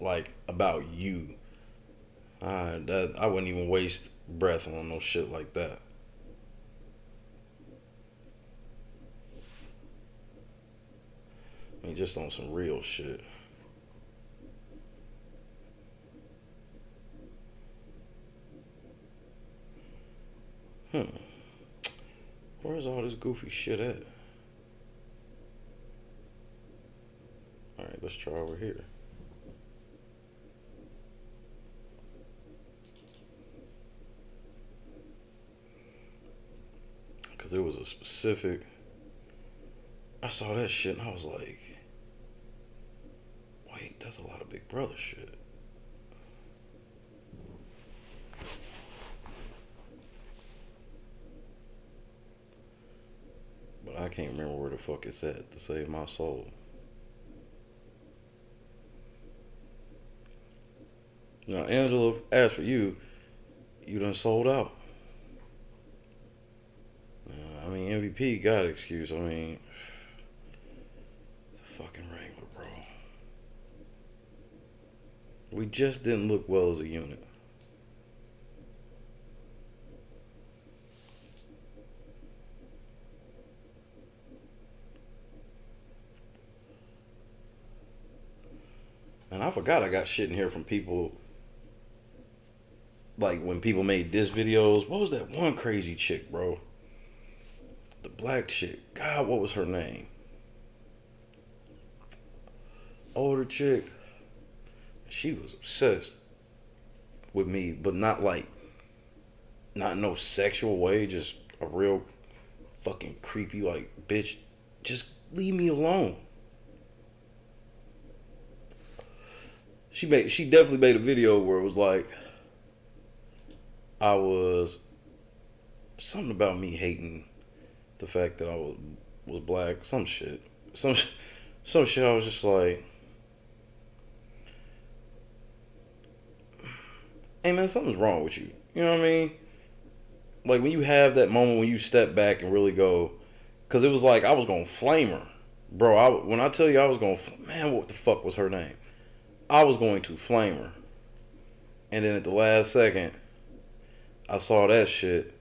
like about you. I wouldn't even waste breath on no shit like that. I mean, just on some real shit. Where's all this goofy shit at? Alright, let's try over here. Because there was a specific... I saw that shit and I was like, wait, that's a lot of Big Brother shit. But I can't remember where the fuck it's at to save my soul. Now, Angela, as for you, you done sold out. I mean, MVP got an excuse. I mean, the fucking Wrangler, bro. We just didn't look well as a unit. And I forgot I got shit in here from people. Like when people made diss videos. What was that one crazy chick, bro? The black chick. God, what was her name? Older chick. She was obsessed with me, but not like, not in no sexual way. Just a real fucking creepy, like, bitch, just leave me alone. She definitely made a video where it was like, I was something about me hating the fact that I was black, some shit. Some shit I was just like, hey man, something's wrong with you. You know what I mean? Like when you have that moment when you step back and really go, because it was like I was gonna flame her. Bro, when I tell you I was gonna, man, what the fuck was her name? I was going to flame her. And then at the last second, I saw that shit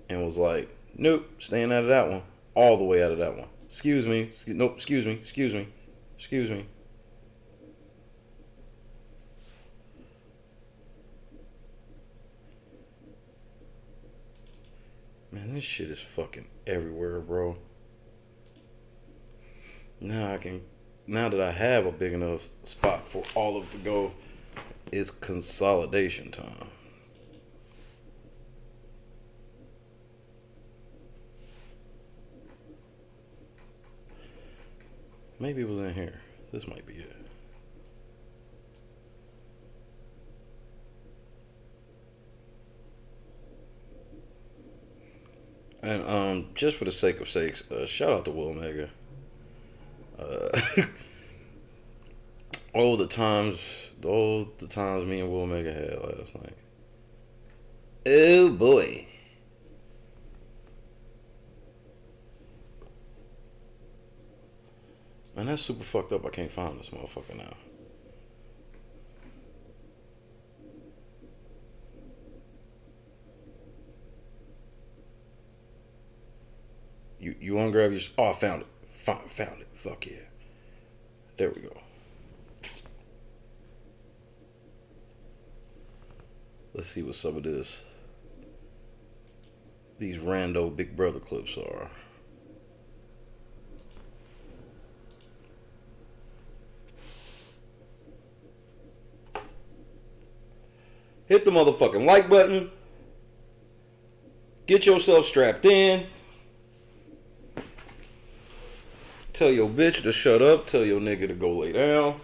and was like, nope, staying out of that one. All the way out of that one. Excuse me. Nope, excuse me. Excuse me. Excuse me. Man, this shit is fucking everywhere, bro. Now that I have a big enough spot for all of to go, it's consolidation time. Maybe it was in here. This might be it. And just for the sake of sakes, shout out to Will Mega. All the times me and Will Mega had last night. Oh boy. Man, that's super fucked up. I can't find this motherfucker now. You want to grab your... Oh, I found it. Found it. Fuck yeah. There we go. Let's see what some of these rando Big Brother clips are. Hit the motherfucking like button. Get yourself strapped in. Tell your bitch to shut up. Tell your nigga to go lay down.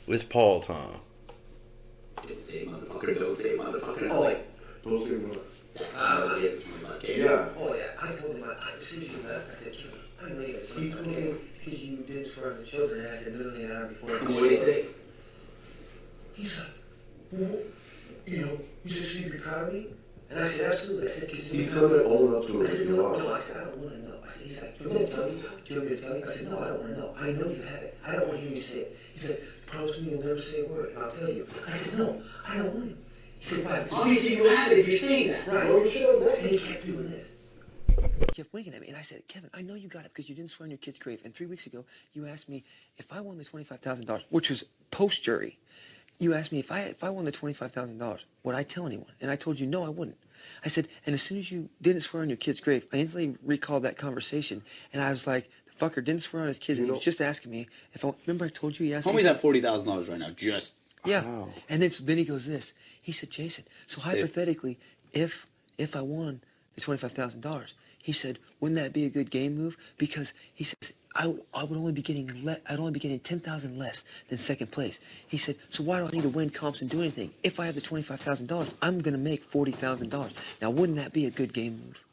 It's Paul time. Don't say motherfucker, don't say motherfucker. I was like, don't say motherfucker. Yeah. Oh yeah, I told him, as soon as you left, I said, I know you guys. He told me because you did swear on the children, and I said literally an hour before. What did he say? He's like, well, you know, you just need to be proud of me. And I said, absolutely. I said, because he feels like old enough to. I said, no, I said, I don't want to know. I said, he's like, you want me to tell you? Do you want me to tell you? I said, no, I don't want to know. I know you have it. I don't want you to say it. He said, promise me you'll never say a word, and I'll tell you. I said, no, I don't want it. He said, why? Obviously you have it if you're saying that, right? No, you should have done And he kept doing this. He kept winking at me, and I said, Kevin, I know you got it because you didn't swear on your kid's grave. And 3 weeks ago, you asked me if I won the $25,000, which was post-jury. You asked me if I won the $25,000, would I tell anyone? And I told you, no, I wouldn't. I said, and as soon as you didn't swear on your kid's grave, I instantly recalled that conversation, and I was like, the fucker didn't swear on his kids, and he was just asking me if I, remember I told you he asked me? Homie's at $40,000 right now, just. Yeah, and then he goes this. He said, Jason, so hypothetically, if I won the $25,000, he said, wouldn't that be a good game move? Because he says, I would only be getting I'd only be getting 10,000 less than second place. He said, so why do I need to win comps and do anything? If I have the $25,000, I'm gonna make $40,000. Now, wouldn't that be a good game move?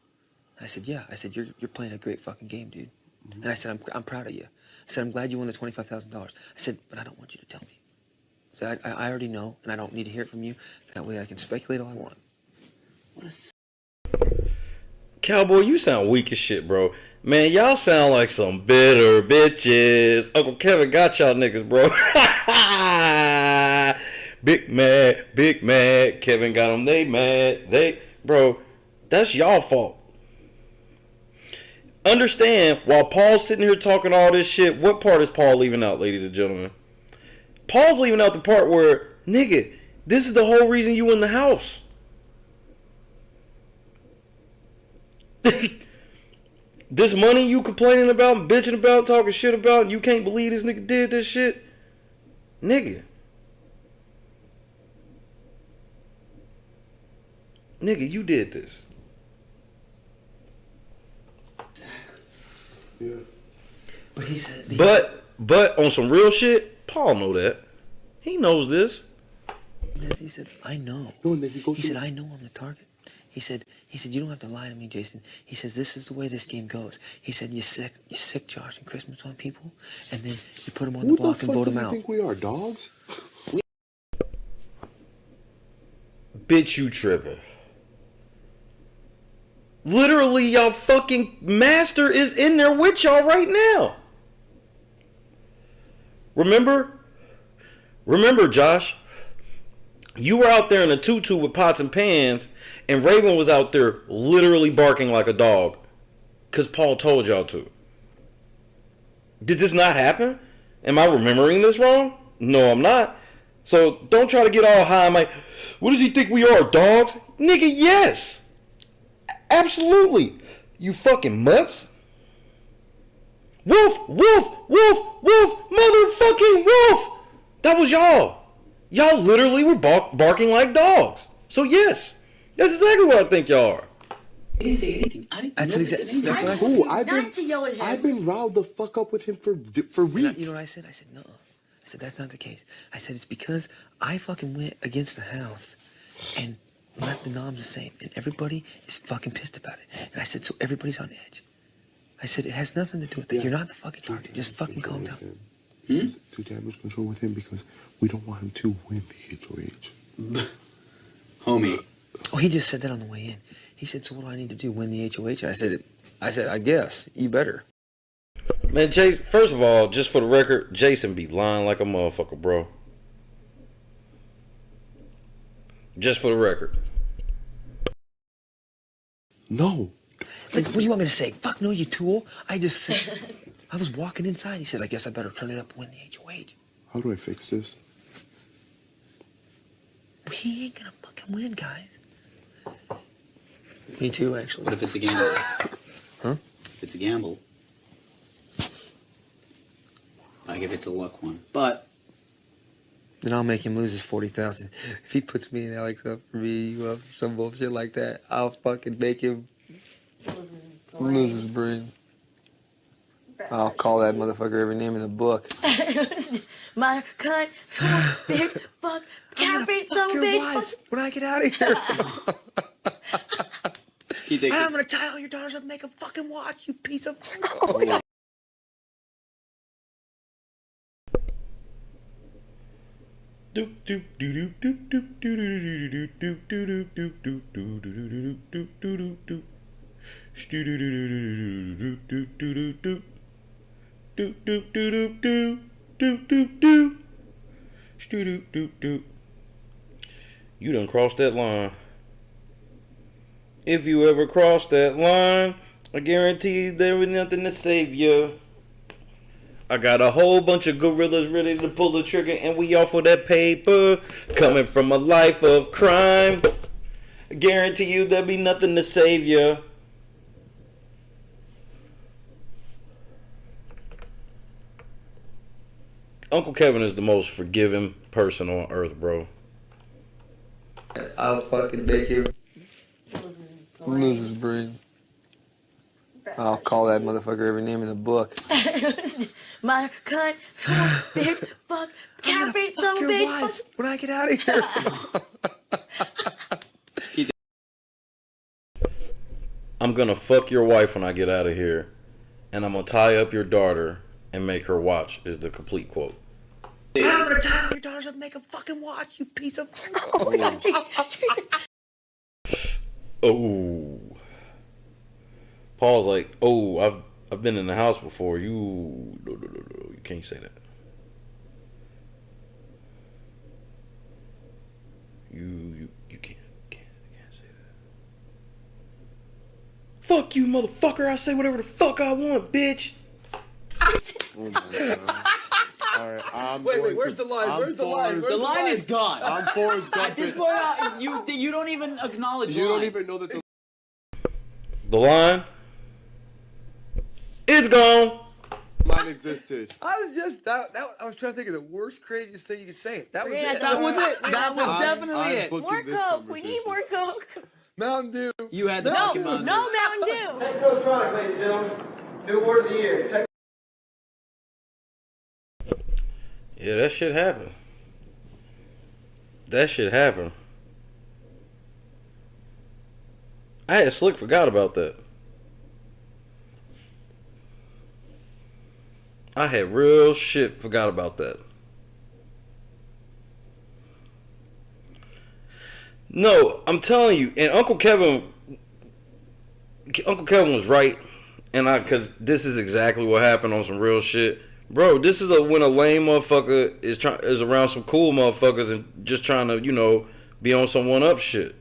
I said, yeah. I said, you're playing a great fucking game, dude. And I said, I'm proud of you. I said, I'm glad you won the $25,000. I said, but I don't want you to tell me. I said, I already know, and I don't need to hear it from you. That way I can speculate all I want. What a Cowboy, you sound weak as shit, bro. Man, y'all sound like some bitter bitches. Uncle Kevin got y'all niggas, bro. Big mad. Kevin got them, they mad. Bro, that's y'all fault. Understand, while Paul's sitting here talking all this shit, what part is Paul leaving out, ladies and gentlemen? Paul's leaving out the part where, nigga, this is the whole reason you in the house. This money you complaining about, bitching about, talking shit about, and you can't believe this nigga did this shit? Nigga, you did this. Yeah. But he said... But on some real shit, Paul know that. He knows this. He said, I know. He said, I know I'm the target. He said, you don't have to lie to me, Jason. He says, this is the way this game goes. He said, you sick Josh and Christmas on people, and then you put them on the block and vote them out. Who the fuck does he think we are, dogs? Bitch, you tripping. Literally, y'all fucking master is in there with y'all right now. Remember, Josh? You were out there in a tutu with pots and pans, and Raven was out there literally barking like a dog because Paul told y'all to. Did this not happen? Am I remembering this wrong? No, I'm not. So don't try to get all high. I'm like, what does he think we are, dogs? Nigga, yes. Absolutely. You fucking mutts. Wolf, motherfucking wolf. That was y'all. Y'all literally were barking like dogs. So yes, that's exactly what I think y'all are. I didn't say anything. I didn't know That's what I said. I've been riled the fuck up with him for weeks. You know what I said? I said, no. I said, that's not the case. I said, it's because I fucking went against the house and left the noms the same. And everybody is fucking pissed about it. And I said, so everybody's on edge. I said, it has nothing to do with that. You're not the fucking target. Just fucking calm down. To damage control with him because we don't want him to win the HOH. Homie. Oh, he just said that on the way in. He said, so what do I need to do, win the HOH? I said, I guess, you better. Man, Jason, first of all, just for the record, Jason be lying like a motherfucker, bro. Just for the record. No. Like, what do you want me to say? Fuck no, you tool. I just said, I was walking inside. He said, I guess I better turn it up and win the HOH. How do I fix this? He ain't gonna fucking win, guys. Me too, actually. What if it's a gamble? Huh? If it's a gamble. Like if it's a luck one. But then I'll make him lose his 40,000. If he puts me and Alex up for me, you up for some bullshit like that, I'll fucking make him lose his brain. I'll call that motherfucker every name in the book. Mother, cunt, bitch, fuck, cappy, son of a bitch. When I get out of here. I'm gonna tie all your daughters up and make them fucking watch, you piece of... You done crossed that line. If you ever cross that line, I guarantee there was nothing to save you. I got a whole bunch of gorillas ready to pull the trigger, and we all for that paper. Coming from a life of crime, I guarantee you there'll be nothing to save you. Uncle Kevin is the most forgiving person on earth, bro. I'll fucking take you. Loses brain. I'll call that motherfucker every name in the book. My cunt, bitch, fuck, carrot, some bitch. When I get out of here. I'm gonna fuck your wife when I get out of here, and I'm gonna tie up your daughter and make her watch, is the complete quote. I'm gonna tie up your daughter and make a fucking watch, you piece of... Oh. Paul's like, oh, I've been in the house before. No, you can't say that. You can't say that. Fuck you, motherfucker! I say whatever the fuck I want, bitch. Oh my God. All right, wait, where's the line? Where's the line? The line is gone. I'm Forrest Gump. At this point, you don't even acknowledge You lines. don't even know that the line is gone. line existed. I was just I was trying to think of the worst, craziest thing you could say. That was Yeah, it. That was it. That was definitely I'm it. booking More this coke. We need conversation. more coke. Mountain Dew. You had the No, fucking no Mountain Mountain Dew. Technotronic, ladies and gentlemen. New word of the year. Yeah, that shit happened. That shit happened. I had slick forgot about that. I had real shit forgot about that. No, I'm telling you, and Uncle Kevin was right, and because this is exactly what happened on some real shit. Bro, this is when a lame motherfucker is around some cool motherfuckers and just trying to, be on some one-up shit.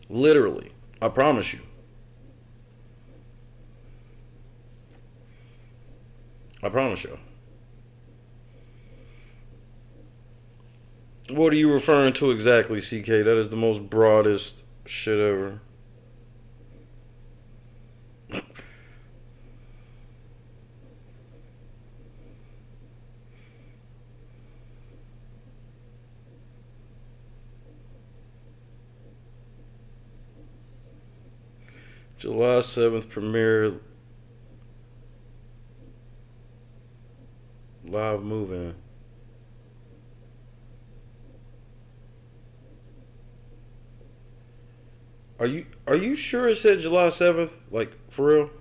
Literally. I promise you. I promise you. What are you referring to exactly, CK? That is the most broadest shit ever. July 7th premiere live move-in. Are you sure it said July 7th? Like, for real?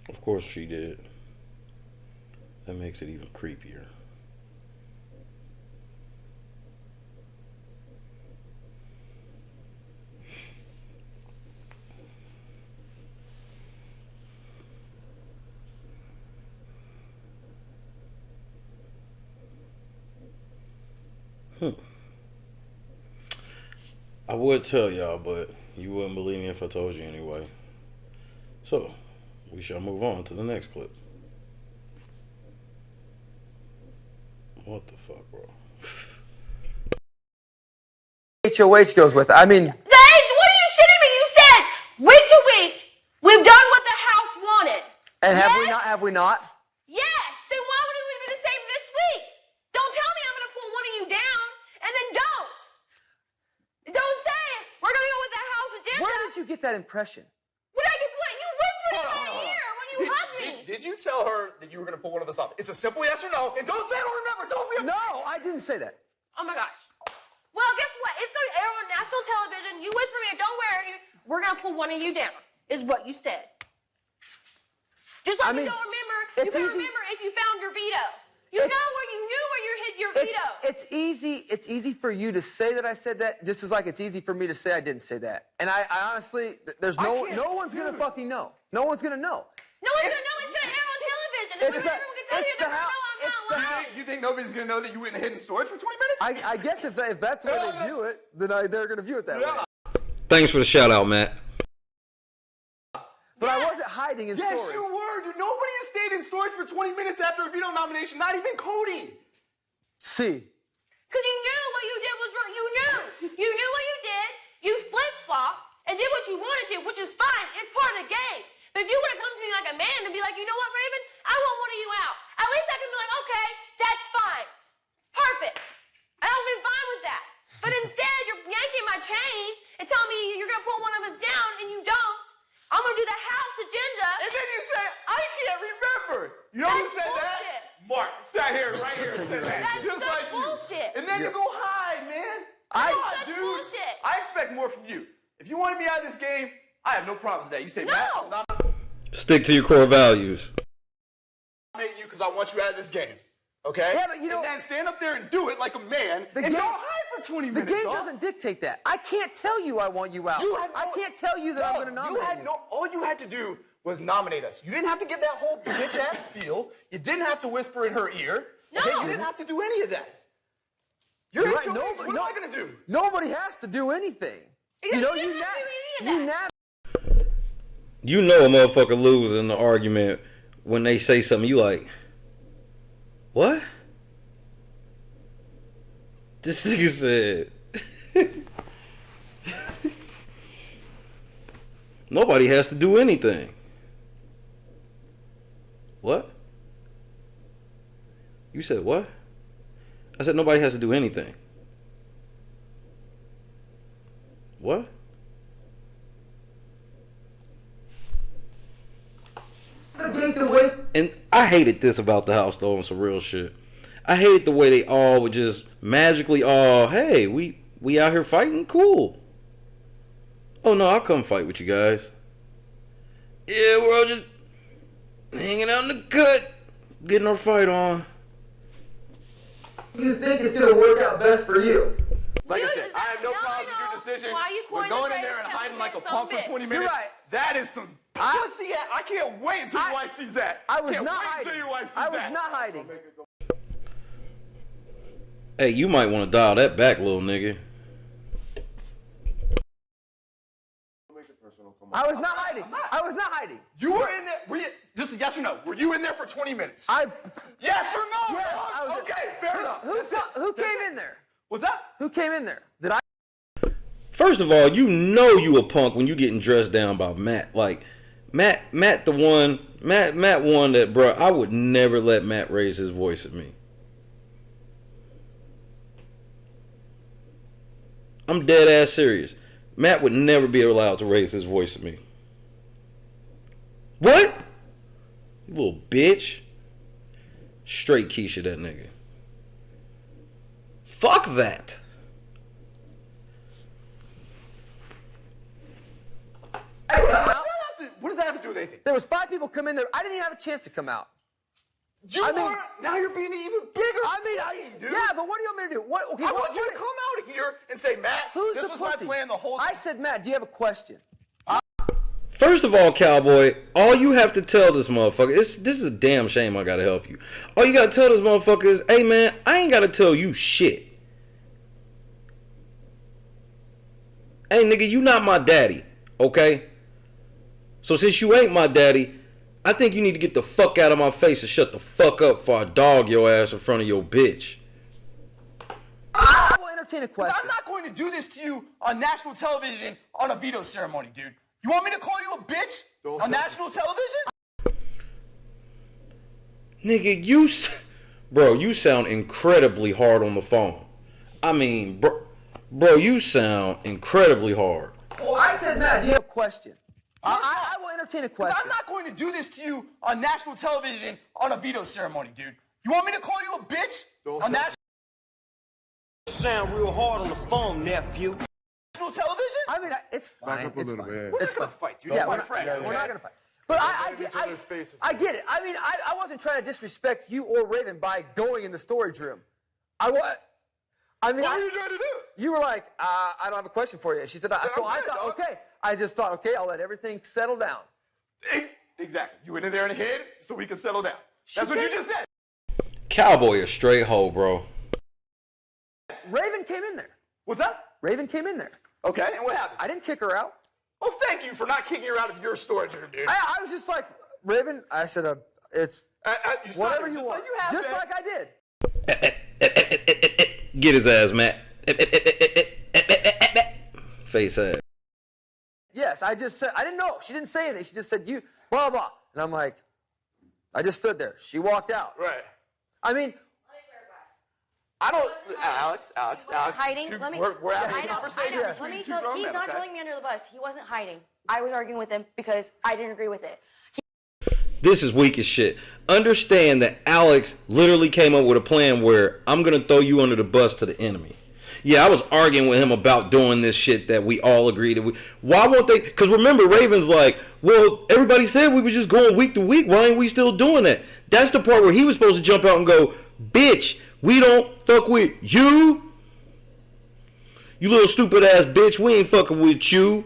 Of course she did. That makes it even creepier. I would tell y'all, but you wouldn't believe me if I told you anyway. So, we shall move on to the next clip. What the fuck, bro? HOH goes with it. I mean... What are you shitting me? You said week to week, we've done what the house wanted. And yes? have we not? Yes. Then why would it be the same this week? Don't tell me I'm going to pull one of you down, and then don't. Don't say it. We're going to go with the house agenda. Where did you get that impression? What I get? What you whispered in my ear when you hugged me. Did you tell her that you were going to pull one of us off? It's a simple yes or no, and don't say I don't remember. Don't be a No, I didn't say that. Oh my gosh. Well, guess what? It's going to air on national national television. You whisper me, don't worry, we're gonna pull one of you down, is what you said. Just like you don't remember, you can remember if you found your veto. You knew where you hid your veto. It's easy for you to say that I said that, just as like it's easy for me to say I didn't say that. And I honestly, there's no one's gonna fucking know. No one's gonna know. No one's gonna know. It's gonna air on television. It's when everyone gets out here, they're gonna know I'm not lying. You think nobody's gonna know that you went and hid in storage for 20 minutes? I guess if that's the way they view it, then they're gonna view it that way. Thanks for the shout out, Matt. But I wasn't hiding in storage. Yes, you were, dude. Nobody has stayed in storage for 20 minutes after a veto nomination, not even Cody. See. Because you knew what you did was wrong. You knew. You knew what you did. You flip-flopped and did what you wanted to, which is fine. It's part of the game. But if you would have come to me like a man and be like, you know what, Raven? I want one of you out. At least I can be like, okay, that's fine. Perfect. I would have been fine with that. But instead, you're yanking my chain and telling me you're going to pull one of us down, and you don't. I'm going to do the House agenda. And then you say, I can't remember. You know who said that? Mark sat here, right here, and said that. That's just like bullshit. You. And then you go hide, man. That's dude. bullshit. I expect more from you. If you wanted me out of this game, I have no problems with that. You say, Matt, I'm not Stick to your core values. nominating you because I want you out of this game. Okay? Yeah, but you know, and then stand up there and do it like a man, and don't hide for 20 minutes. The game doesn't dictate that. I can't tell you I want you out. I can't tell you that I'm going to nominate you. All you had to do was nominate us. You didn't have to give that whole bitch-ass spiel. You didn't have to whisper in her ear. No. Okay? You didn't have to do any of that. You're right. What am I going to do? Nobody has to do anything. You know, you know a motherfucker lose in the argument when they say something you like, what? This nigga said nobody has to do anything. What? You said what? I said nobody has to do anything. What? And I hated this about the house though, on some real shit. I hated the way they all would just magically, hey, we out here fighting? Cool. Oh no, I'll come fight with you guys. Yeah, we're all just hanging out in the cut, getting our fight on. You think it's gonna work out best for you? Like I said, I have no problems with your decision. We're going in there and hiding like a punk for 20 minutes. You're right. That is some pussy ass. I can't wait until your wife sees that. I was can't not wait hiding. until your wife sees I was that. not hiding. Hey, you might want to dial that back, little nigga. I was not hiding. I was not hiding. You were in there. Were you, just a yes or no. Were you in there for 20 minutes? Yes or no? Yes, I was. Okay, fair enough. Who came in there? What's that? Who came in there? Did I? First of all, you know you a punk when you getting dressed down by Matt. Like, Matt one that, bro, I would never let Matt raise his voice at me. I'm dead ass serious. Matt would never be allowed to raise his voice at me. What? You little bitch. Straight Keisha, that nigga. Fuck that. What does that have to do with anything? There was 5 people come in there. I didn't even have a chance to come out. Now you're being even bigger. Dude. Yeah, but what do you want me to do? Okay, I want you to come out of here and say, Matt, this was my plan the whole time. I said, Matt, do you have a question? First of all, Cowboy, all you have to tell this motherfucker, this is a damn shame I gotta help you. All you gotta tell this motherfucker is, hey man, I ain't gotta tell you shit. Hey nigga, you not my daddy, okay? So since you ain't my daddy, I think you need to get the fuck out of my face and shut the fuck up before I dog your ass in front of your bitch. I will entertain a question. I'm not going to do this to you on national television on a veto ceremony, dude. You want me to call you a bitch on national television? Nigga, you sound incredibly hard on the phone. I mean, bro, you sound incredibly hard. Well, I said, Matt, do you have a question? I will entertain a question. I'm not going to do this to you on national television on a veto ceremony, dude. You want me to call you a bitch on national sound real hard on the phone, nephew. national television? I mean, it's Back fine. up a It's little fine. bit. We're It's not gonna fine. fight, dude. Yeah, You're we're my not, friend. we're okay? not gonna fight. But I get it. I mean, I wasn't trying to disrespect you or Raven by going in the storage room. What were you trying to do? You were like, I don't have a question for you. She said, so I thought, okay. I just thought, okay, I'll let everything settle down. Exactly. You went in there and hid so we could settle down. That's what you just said. Cowboy a straight hoe, bro. Raven came in there. What's that? Raven came in there. Okay, and what happened? I didn't kick her out. Well, thank you for not kicking her out of your storage room, dude. I was just like, Raven, I said, it's you whatever you just want. like you have just been. like I did. Get his ass, Matt. Face ass. Yes, I just said, I didn't know. She didn't say anything. She just said, you, blah, blah. And I'm like, I just stood there. She walked out. Right. I mean, I don't, Alex. Hiding? We're having a conversation Let between me two tell grown he's men, not okay? throwing me under the bus. He wasn't hiding. I was arguing with him because I didn't agree with it. This is weak as shit. Understand that Alex literally came up with a plan where I'm going to throw you under the bus to the enemy. Yeah, I was arguing with him about doing this shit that we all agreed that why won't they? Because remember, Raven's like, well, everybody said we were just going week to week. Why ain't we still doing that? That's the part where he was supposed to jump out and go, bitch, we don't fuck with you. You little stupid ass bitch, we ain't fucking with you.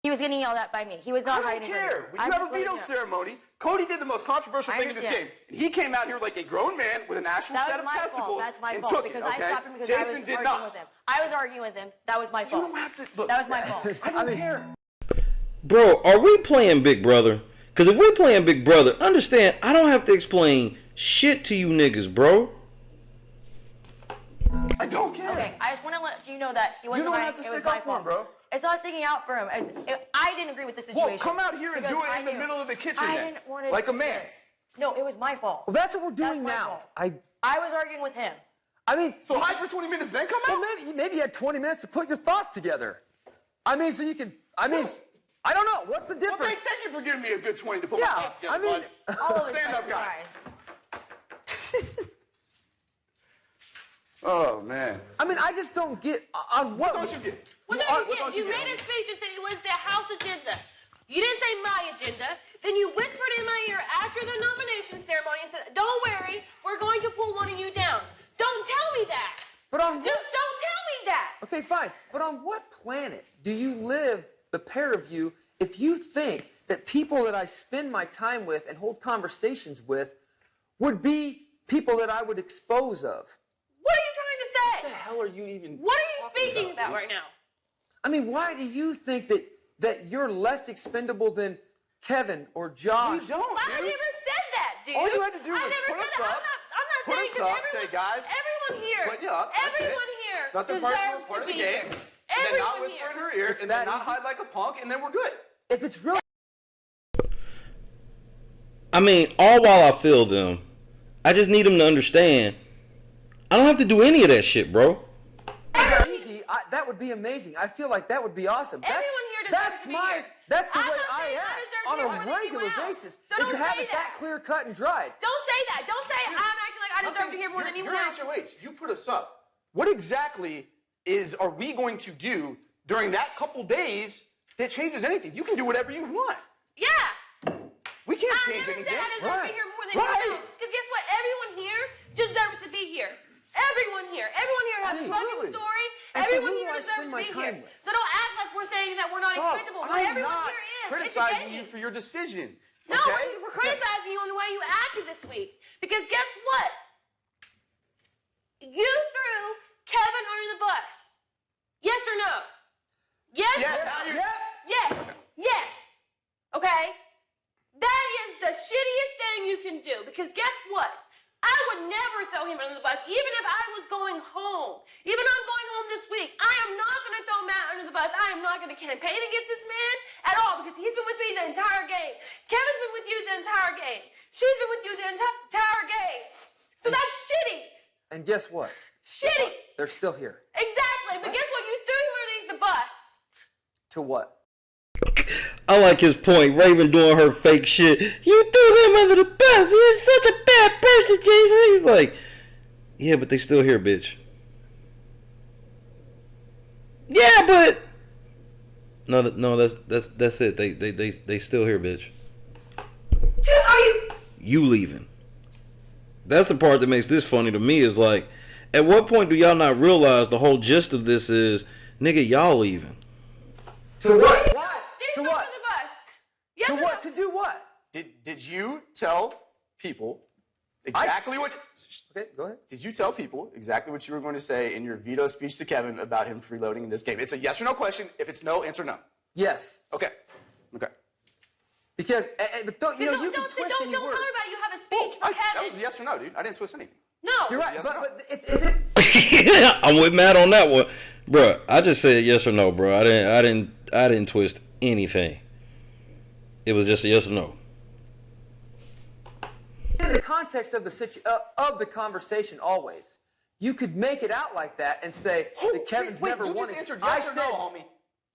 He was getting yelled at by me. He was not I hiding. don't care. When you have a veto ceremony, Cody did the most controversial thing in this game. He came out here like a grown man with an actual set of testicles That's my and fault took because it, I okay? stopped him because Jason I was did arguing not. with him. I was arguing with him. That was my fault. You don't have to look. That was my fault. I don't care. Bro, are we playing Big Brother? Because if we're playing Big Brother, understand, I don't have to explain shit to you niggas, bro. I don't care. Okay, I just want to let you know that he wasn't You don't hiding. have to It was stick my up for him, bro. It's not sticking out for him. I didn't agree with the situation. Well, come out here and do it in the middle of the kitchen I then. didn't want to Like do a man. this. No, it was my fault. Well, that's what we're doing my now. fault. I was arguing with him. I mean, so hide for 20 minutes, then come out? Well, maybe you had 20 minutes to put your thoughts together. I mean, so you can, I mean, I don't know. What's the difference? Well, thank you for giving me a good 20 to put my thoughts together. I mean, bud. All of Stand it, up, guy. guys. Oh, man. I mean, I just don't get on what. What don't you get? What don't you get? You made a speech and said it was the House agenda. You didn't say my agenda. Then you whispered in my ear after the nomination ceremony and said, don't worry, we're going to pull one of you down. Don't tell me that. But on Just don't tell me that. Okay, fine. But on what planet do you live, the pair of you, if you think that people that I spend my time with and hold conversations with would be people that I would expose of? What are you trying to say? What the hell are you even What are you speaking about right now? I mean, why do you think that you're less expendable than Kevin or Josh? We don't, I dude. never said that, dude. All you had to do I was never put said us that. up. I'm not Put saying us because up, say, guys, everyone here, put you up, that's it. everyone here Nothing personal, deserves part to of the be game. here. And then not Everyone whisper in here. her ear, and then not hide like a punk, and then we're good. If it's really I mean, all while I feel them, I just need them to understand, I don't have to do any of that shit, bro. easy, that would be amazing. I feel like that would be awesome. Everyone here deserves to be here. That's the I'm way not I saying I act deserve to on be a more than regular anyone else. basis. So is don't to have say it that clear cut and dried. Don't say that. Don't say I'm acting like I deserve to hear more than anyone else. You're HOH. You put us up. What exactly are we going to do during that couple days that changes anything? You can do whatever you want. Yeah. We can't I change never anything. said I deserve to hear more than Right. anyone else. Because guess what? Everyone here deserves to be here. Everyone here. Everyone here has a fucking Absolutely. story. And so Everyone who do here I deserves spend to my be here. time with? So don't act like we're saying that we're not Dog, expendable. But I'm everyone not here is. criticizing you It's a game. for your decision. No, okay? we're criticizing you on the way you acted this week. Because guess what? You threw Kevin under the bus. Yes or no? Yes? Yes. Yes. Okay? That is the shittiest thing you can do. Because guess what? I would never throw him under the bus, even if I was going home. Even if I'm going home this week, I am not going to throw Matt under the bus. I am not going to campaign against this man at all because he's been with me the entire game. Kevin's been with you the entire game. She's been with you the entire game. So that's shitty. And guess what? Shitty. They're still here. Exactly. But guess what? You threw him underneath the bus. To what? I like his point. Raven doing her fake shit. You threw him under the bus. You're such a bad person, Jason. He's like, yeah, but they still here, bitch. Yeah, but no, that's it. They still here, bitch. Dude, are you? You leaving. That's the part that makes this funny to me. Is like, at what point do y'all not realize the whole gist of this is, nigga, y'all leaving? To what? Why? To what? The bus. Yes To or what? no? To do what? Did you tell people exactly what? Okay, go ahead. Did you tell people exactly what you were going to say in your veto speech to Kevin about him freeloading in this game? It's a yes or no question. If it's no, answer no. Yes. Okay. Okay. Because, but don't, you know, you can Don't twist any tell words. everybody you have a speech for That Kevin. was a yes or no, dude. I didn't twist anything. No. You're right, Yes or no? but it's I'm with Matt on that one, bruh. I just said yes or no, bro. I didn't twist anything. It was just a yes or no. in the context of the conversation always. You could make it out like that and say that Kevin's never you won. just answered yes or no, homie.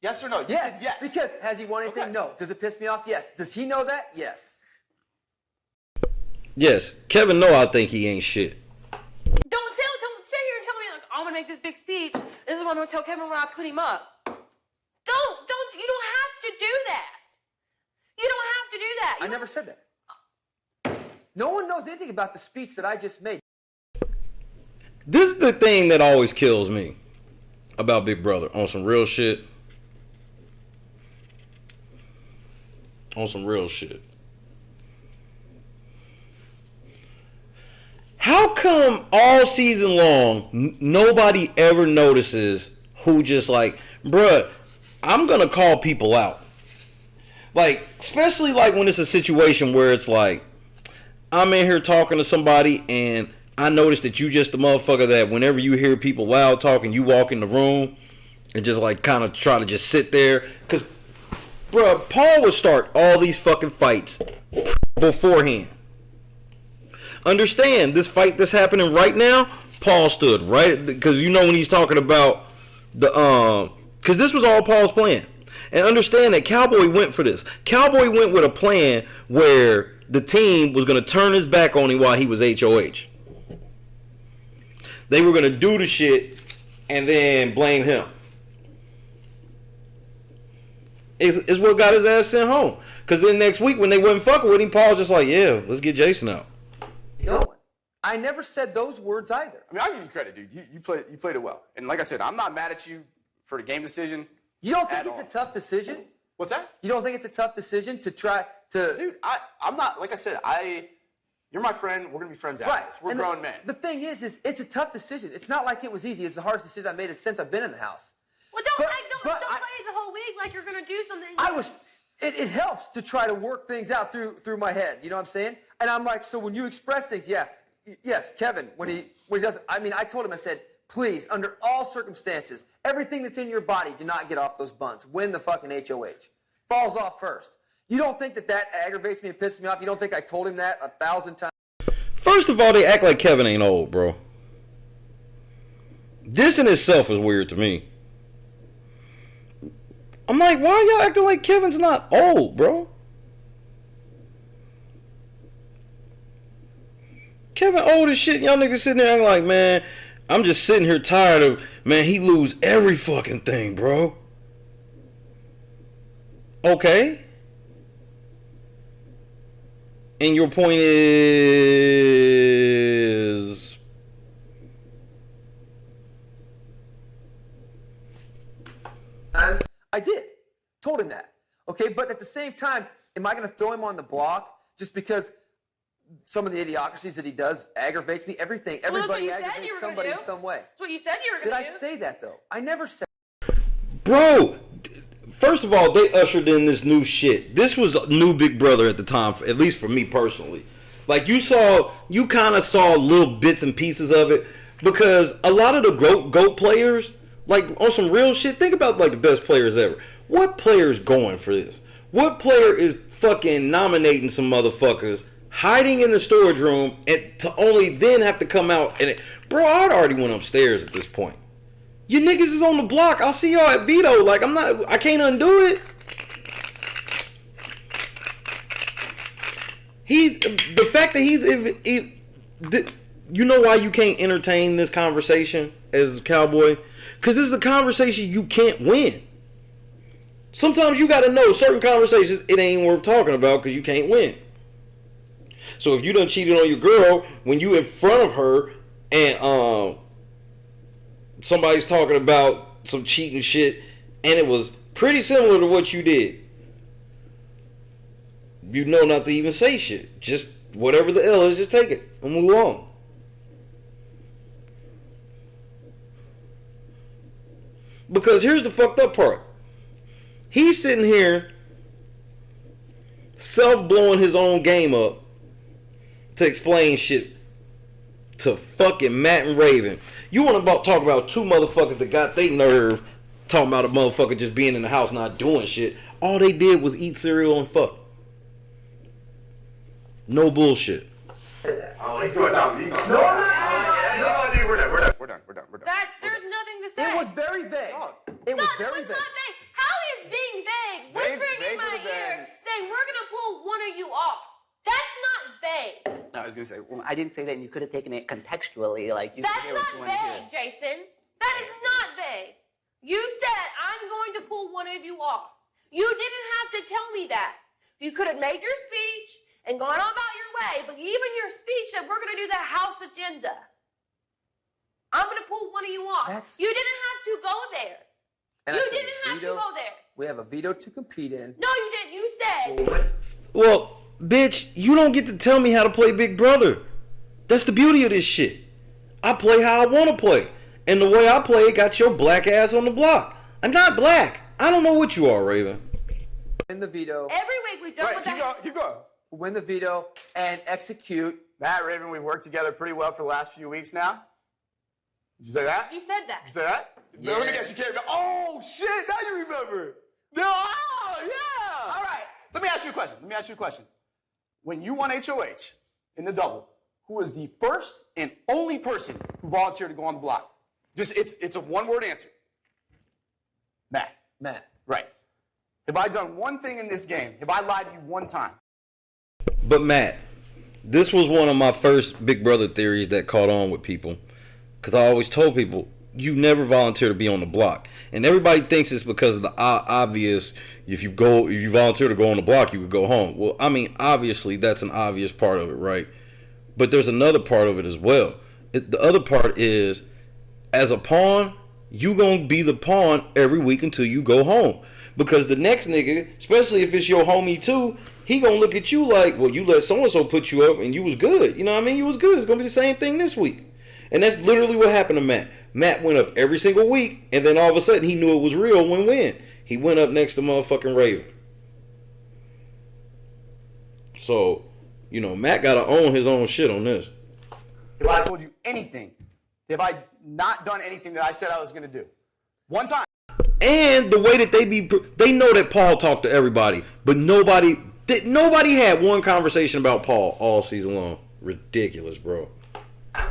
Yes or no? You said yes. Because has he won anything? Okay. No. Does it piss me off? Yes. Does he know that? Yes. Yes, Kevin know I think he ain't shit. Don't sit here and tell me like I'm gonna make this big speech. This is what I'm gonna tell Kevin when I put him up. You don't have to do that. You don't have to do that. I never said that. No one knows anything about the speech that I just made. This is the thing that always kills me about Big Brother. On some real shit. On some real shit. How come all season long nobody ever notices who just like, bruh, I'm gonna call people out. Like, especially like when it's a situation where it's like, I'm in here talking to somebody and I noticed that you just the motherfucker that whenever you hear people loud talking, you walk in the room and just like kind of try to just sit there. Cause, bruh, Paul would start all these fucking fights beforehand. Understand, this fight that's happening right now, Paul stood right, because you know when he's talking about the because this was all Paul's plan. And understand that Cowboy went for this. Cowboy went with a plan where the team was going to turn his back on him while he was HOH. They were going to do the shit and then blame him. It's what got his ass sent home. Because then next week when they wasn't fucking with him, Paul was just like, yeah, let's get Jason out. No one. I never said those words either. I mean, I'll give you credit, dude. You played it well. And like I said, I'm not mad at you for the game decision. You don't think it's a tough decision? What's that? You don't think it's a tough decision to try to... Dude, I'm not, like I said, you're my friend. We're going to be friends after this. We're grown men. The thing is it's a tough decision. It's not like it was easy. It's the hardest decision I made since I've been in the house. Well, don't play the whole week like you're going to do something. It helps to try to work things out through my head. You know what I'm saying? And I'm like, so when you express things, yes, Kevin, when he does, I mean, I told him, I said, please, under all circumstances, everything that's in your body, do not get off those buns. Win the fucking HOH. Falls off first. You don't think that aggravates me and pisses me off? You don't think I told him that 1,000 times? First of all, they act like Kevin ain't old, bro. This in itself is weird to me. I'm like, why are y'all acting like Kevin's not old, bro? Kevin old as shit. Y'all niggas sitting there acting like, man, I'm just sitting here tired of, man, he lose every fucking thing, bro. Okay. And your point is... I did. Told him that. Okay, but at the same time, am I going to throw him on the block just because some of the idiocracies that he does aggravates me? Everybody aggravates somebody in some way. That's what you said you were going to do. Did I say that, though? I never said. Bro, first of all, they ushered in this new shit. This was a new Big Brother at the time, at least for me personally. Like, you kind of saw little bits and pieces of it, because a lot of the GOAT players, like, on some real shit, think about, like, the best players ever. What player is going for this? What player is fucking nominating some motherfuckers, hiding in the storage room, and to only then have to come out? And bro, I'd already went upstairs at this point. You niggas is on the block. I'll see y'all at Veto. Like, I can't undo it. You know why you can't entertain this conversation as a cowboy? Because this is a conversation you can't win. Sometimes you got to know certain conversations it ain't worth talking about because you can't win. So if you done cheated on your girl when you in front of her and somebody's talking about some cheating shit and it was pretty similar to what you did, you know not to even say shit. Just whatever the L is, just take it and move on. Because here's the fucked up part. He's sitting here self-blowing his own game up to explain shit to fucking Matt and Raven. You want to talk about two motherfuckers that got they nerve talking about a motherfucker just being in the house not doing shit. All they did was eat cereal and fuck. No bullshit. Oh, he's going down. We're done. There's nothing to say. It was very vague. It was very vague. Not vague. How is being vague? Whispering in my ear, saying we're gonna pull one of you off. That's not vague. I was gonna say, well, I didn't say that, and you could have taken it contextually, like you. That's not vague, Jason. That is not vague. You said I'm going to pull one of you off. You didn't have to tell me that. You could have made your speech and gone on about your way, but even your speech said we're gonna do the house agenda. I'm gonna pull one of you off. You didn't have to go there. And you didn't have to go there. We have a veto to compete in. No, you didn't. You said. Well, bitch, you don't get to tell me how to play Big Brother. That's the beauty of this shit. I play how I want to play. And the way I play it got your black ass on the block. I'm not black. I don't know what you are, Raven. Win the veto. Every week we've done with that. Keep going. Win the veto and execute. Matt, Raven, we've worked together pretty well for the last few weeks now. Did you say that? You said that. You say that? Yeah. No, let me guess. You can't. Oh shit! Now you remember. No. Oh yeah. All right. Let me ask you a question. When you won HOH in the double, who was the first and only person who volunteered to go on the block? Just it's a one-word answer. Matt. Right. Have I done one thing in this game? Have I lied to you one time? But Matt, this was one of my first Big Brother theories that caught on with people. Because I always told people, you never volunteer to be on the block. And everybody thinks it's because of the obvious, if you volunteer to go on the block, you could go home. Well, I mean, obviously, that's an obvious part of it, right? But there's another part of it as well. The other part is, as a pawn, you gonna be the pawn every week until you go home. Because the next nigga, especially if it's your homie too, he gonna look at you like, well, you let so-and-so put you up and you was good. You know what I mean? You was good. It's gonna be the same thing this week. And that's literally what happened to Matt. Matt went up every single week, and then all of a sudden he knew it was real when he went up next to motherfucking Raven. So, Matt got to own his own shit on this. If I told you anything, have I not done anything that I said I was going to do? One time. And the way that they know that Paul talked to everybody, but nobody had one conversation about Paul all season long. Ridiculous, bro.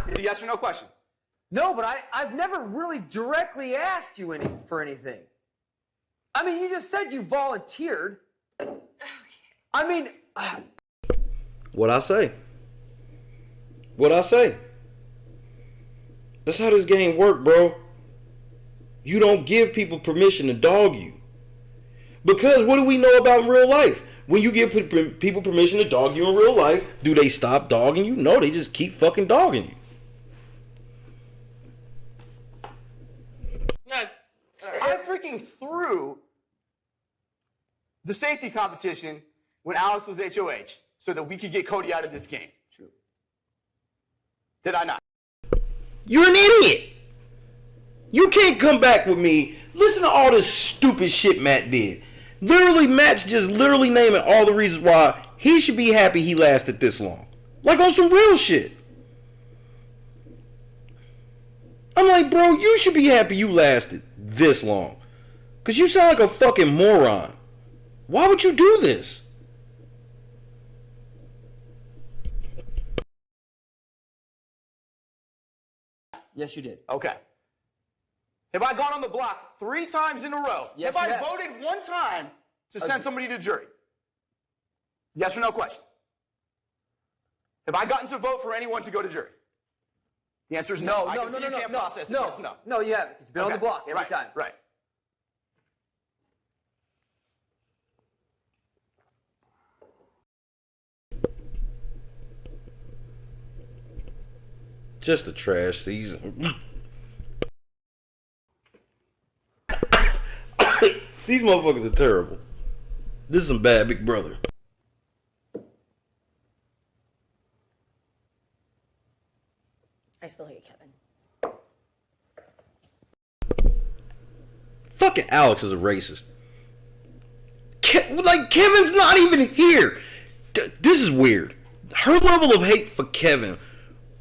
It's a yes or no question. No, but I've never really directly asked you for anything. I mean, you just said you volunteered. I mean... What I say? That's how this game works, bro. You don't give people permission to dog you. Because what do we know about in real life? When you give people permission to dog you in real life, do they stop dogging you? No, they just keep fucking dogging you. I freaking threw the safety competition when Alex was HOH so that we could get Cody out of this game. True. Did I not? You're an idiot. You can't come back with me. Listen to all this stupid shit Matt did. Matt's just naming all the reasons why he should be happy he lasted this long. Like on some real shit. I'm like, bro, you should be happy you lasted this long. Because you sound like a fucking moron. Why would you do this? Yes, you did. Okay. Have I gone on the block 3 times in a row? Yes, have I voted one time to send somebody to jury? Yes or no question? Have I gotten to vote for anyone to go to jury? The answer is No, no. I no, can no, see no, you can't no, process it, no, but it's no. no, you haven't. You've been on the Okay. block every time. Right. Just a trash season. These motherfuckers are terrible. This is some bad Big Brother. I still hate Kevin. Fucking Alex is a racist. Kevin's not even here. This is weird. Her level of hate for Kevin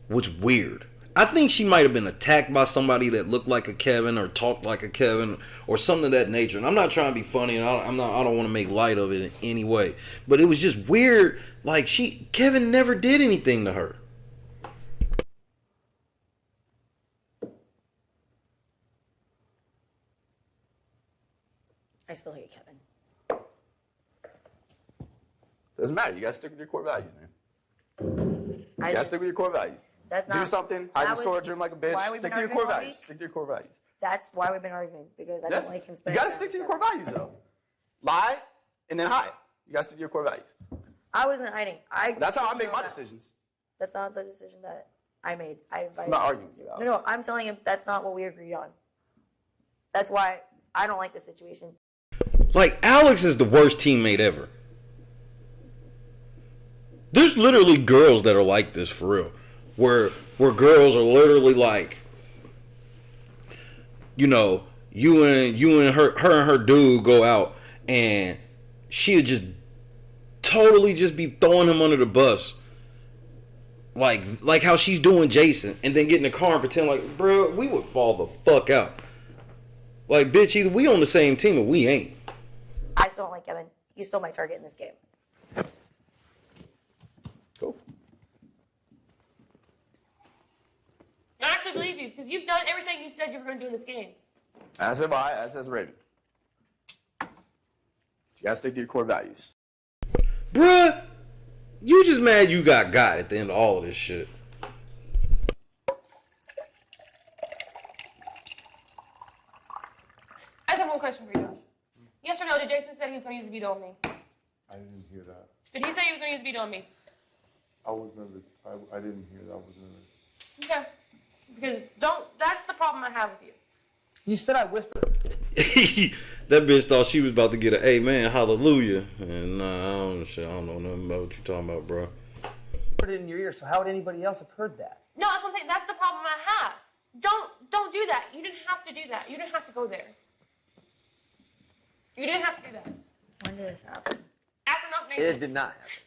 was weird. I think she might have been attacked by somebody that looked like a Kevin or talked like a Kevin or something of that nature. And I'm not trying to be funny, and I don't want to make light of it in any way. But it was just weird. Like Kevin never did anything to her. I still hate Kevin. Doesn't matter. You gotta stick with your core values, man. You gotta stick with your core values. That's Do not, something. Hide in the storage room like a bitch. why we've Stick been to your arguing core all values. week? Stick to your core values. That's why we've been arguing, because I don't like him You spending gotta time stick to with your core Kevin. values, though. Lie and then hide. You gotta stick to your core values. I wasn't hiding. That's how I make my decisions. That's not the decision that I made. I advised I'm not him arguing with you, to. Alex. No, I'm telling him that's not what we agreed on. That's why I don't like the situation. Like, Alex is the worst teammate ever. There's literally girls that are like this for real. Where girls are literally like, you know, you and her and her dude go out and she'll just totally just be throwing him under the bus. Like how she's doing Jason, and then get in the car and pretend like, bro, we would fall the fuck out. Like, bitch, either we on the same team or we ain't. I still don't like Kevin. He's still my target in this game. Cool. I actually believe you, because you've done everything you said you were going to do in this game. As have I, as has Raven. You gotta stick to your core values. Bruh, you just mad you got at the end of all of this shit. I just have one question for you, Josh. Yes or no, did Jason say he was going to use a veto on me? I didn't hear that. Did he say he was going to use a veto on me? I didn't hear that. I was in it. Okay. Because that's the problem I have with you. You said I whispered. That bitch thought she was about to get an amen, hallelujah. And nah, I don't know nothing about what you talking about, bro. Put it in your ear, so how would anybody else have heard that? No, that's what I'm saying. That's the problem I have. Don't do that. You didn't have to do that. You didn't have to go there. You didn't have to do that. When did this happen? After nomination. It did not happen.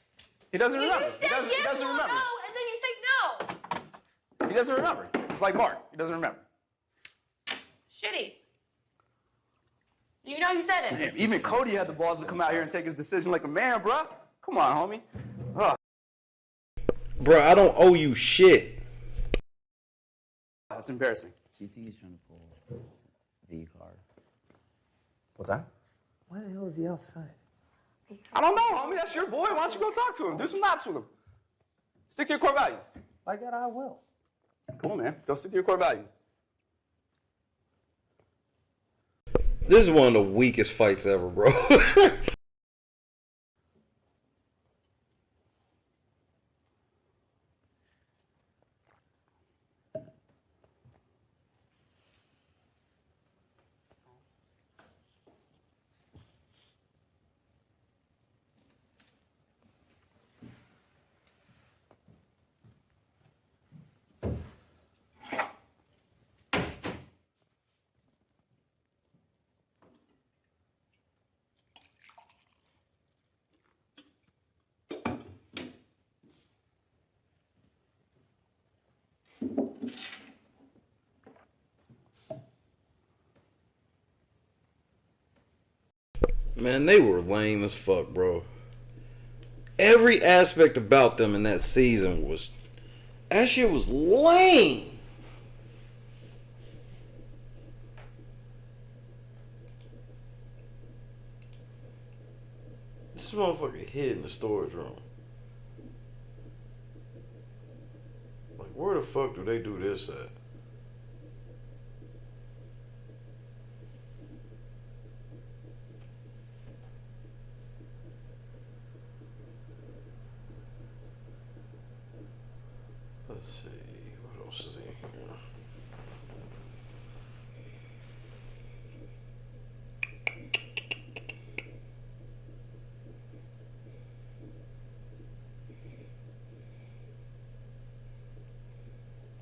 He doesn't remember. You said He yes doesn't or remember. no, and then you say no. He doesn't remember. It's like Mark. He doesn't remember. Shitty. You know you said it. Man, even Cody had the balls to come out here and take his decision like a man, bruh. Come on, homie. Ugh. Bruh, I don't owe you shit. That's embarrassing. Do you think he's trying to pull V card? What's that? Why the hell is he outside? I don't know, homie. That's your boy. Why don't you go talk to him? Do some laps with him. Stick to your core values. By God, I will. Cool, man. Go stick to your core values. This is one of the weakest fights ever, bro. Man, they were lame as fuck, bro. Every aspect about them in that season was... That shit was lame. This motherfucker hid in the storage room. Like, Where the fuck do they do this at? Let's see, what else is in here?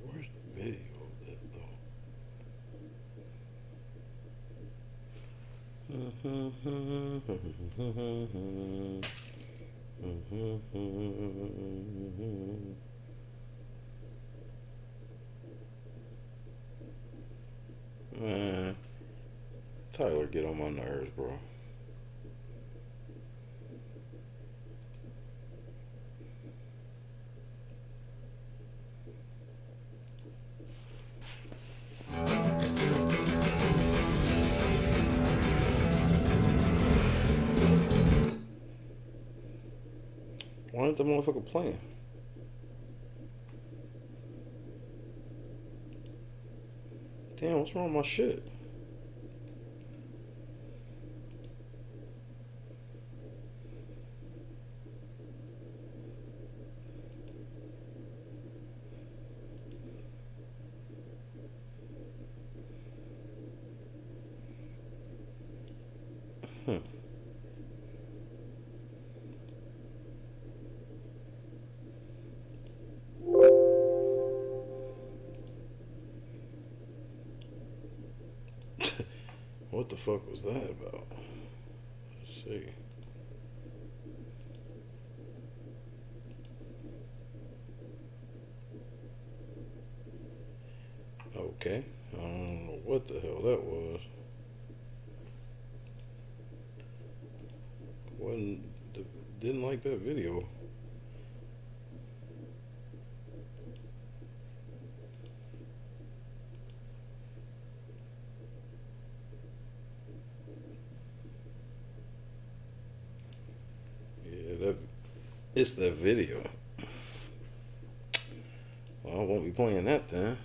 Where's the video of that though? Man, Tyler, get on my nerves, bro. Why ain't the motherfucker playing? Damn, what's wrong with my shit? What the fuck was that about? Let's see. Okay. I don't know what the hell that was. Didn't like that video. It's that video. Well, I won't be playing that then.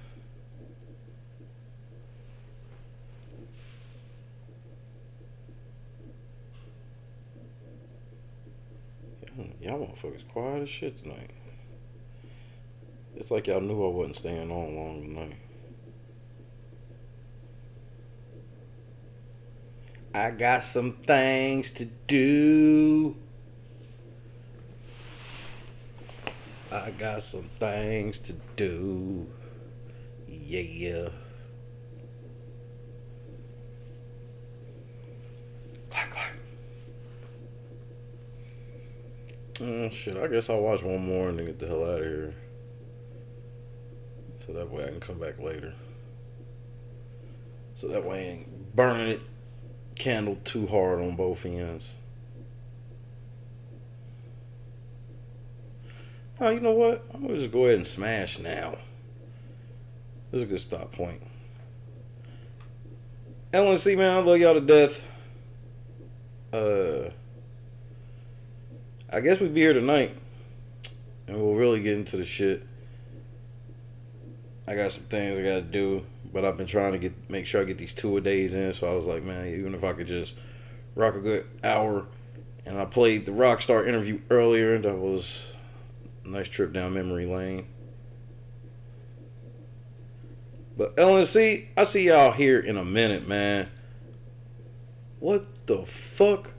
Y'all motherfuckers quiet as shit tonight. It's like y'all knew I wasn't staying on long tonight. I got some things to do. I got some things to do. Yeah. Clack. Shit, I guess I'll watch one more and then get the hell out of here. So that way I can come back later. So that way I ain't burning it candle too hard on both ends. Oh, you know what? I'm gonna just go ahead and smash now. This is a good stop point. LNC, man, I love y'all to death. I guess we'll be here tonight, and we'll really get into the shit. I got some things I gotta do, but I've been trying to make sure I get these 2-a-days in. So I was like, man, even if I could just rock a good hour, and I played the Rockstar interview earlier. That was nice trip down memory lane. But LNC, I see y'all here in a minute, man. What the fuck?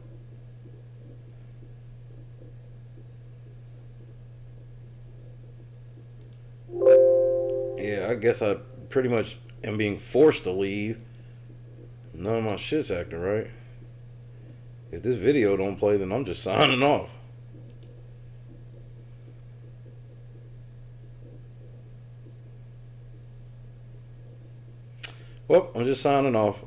Yeah, I guess I pretty much am being forced to leave. None of my shit's acting right. If this video don't play, then I'm just signing off. Well, I'm just signing off.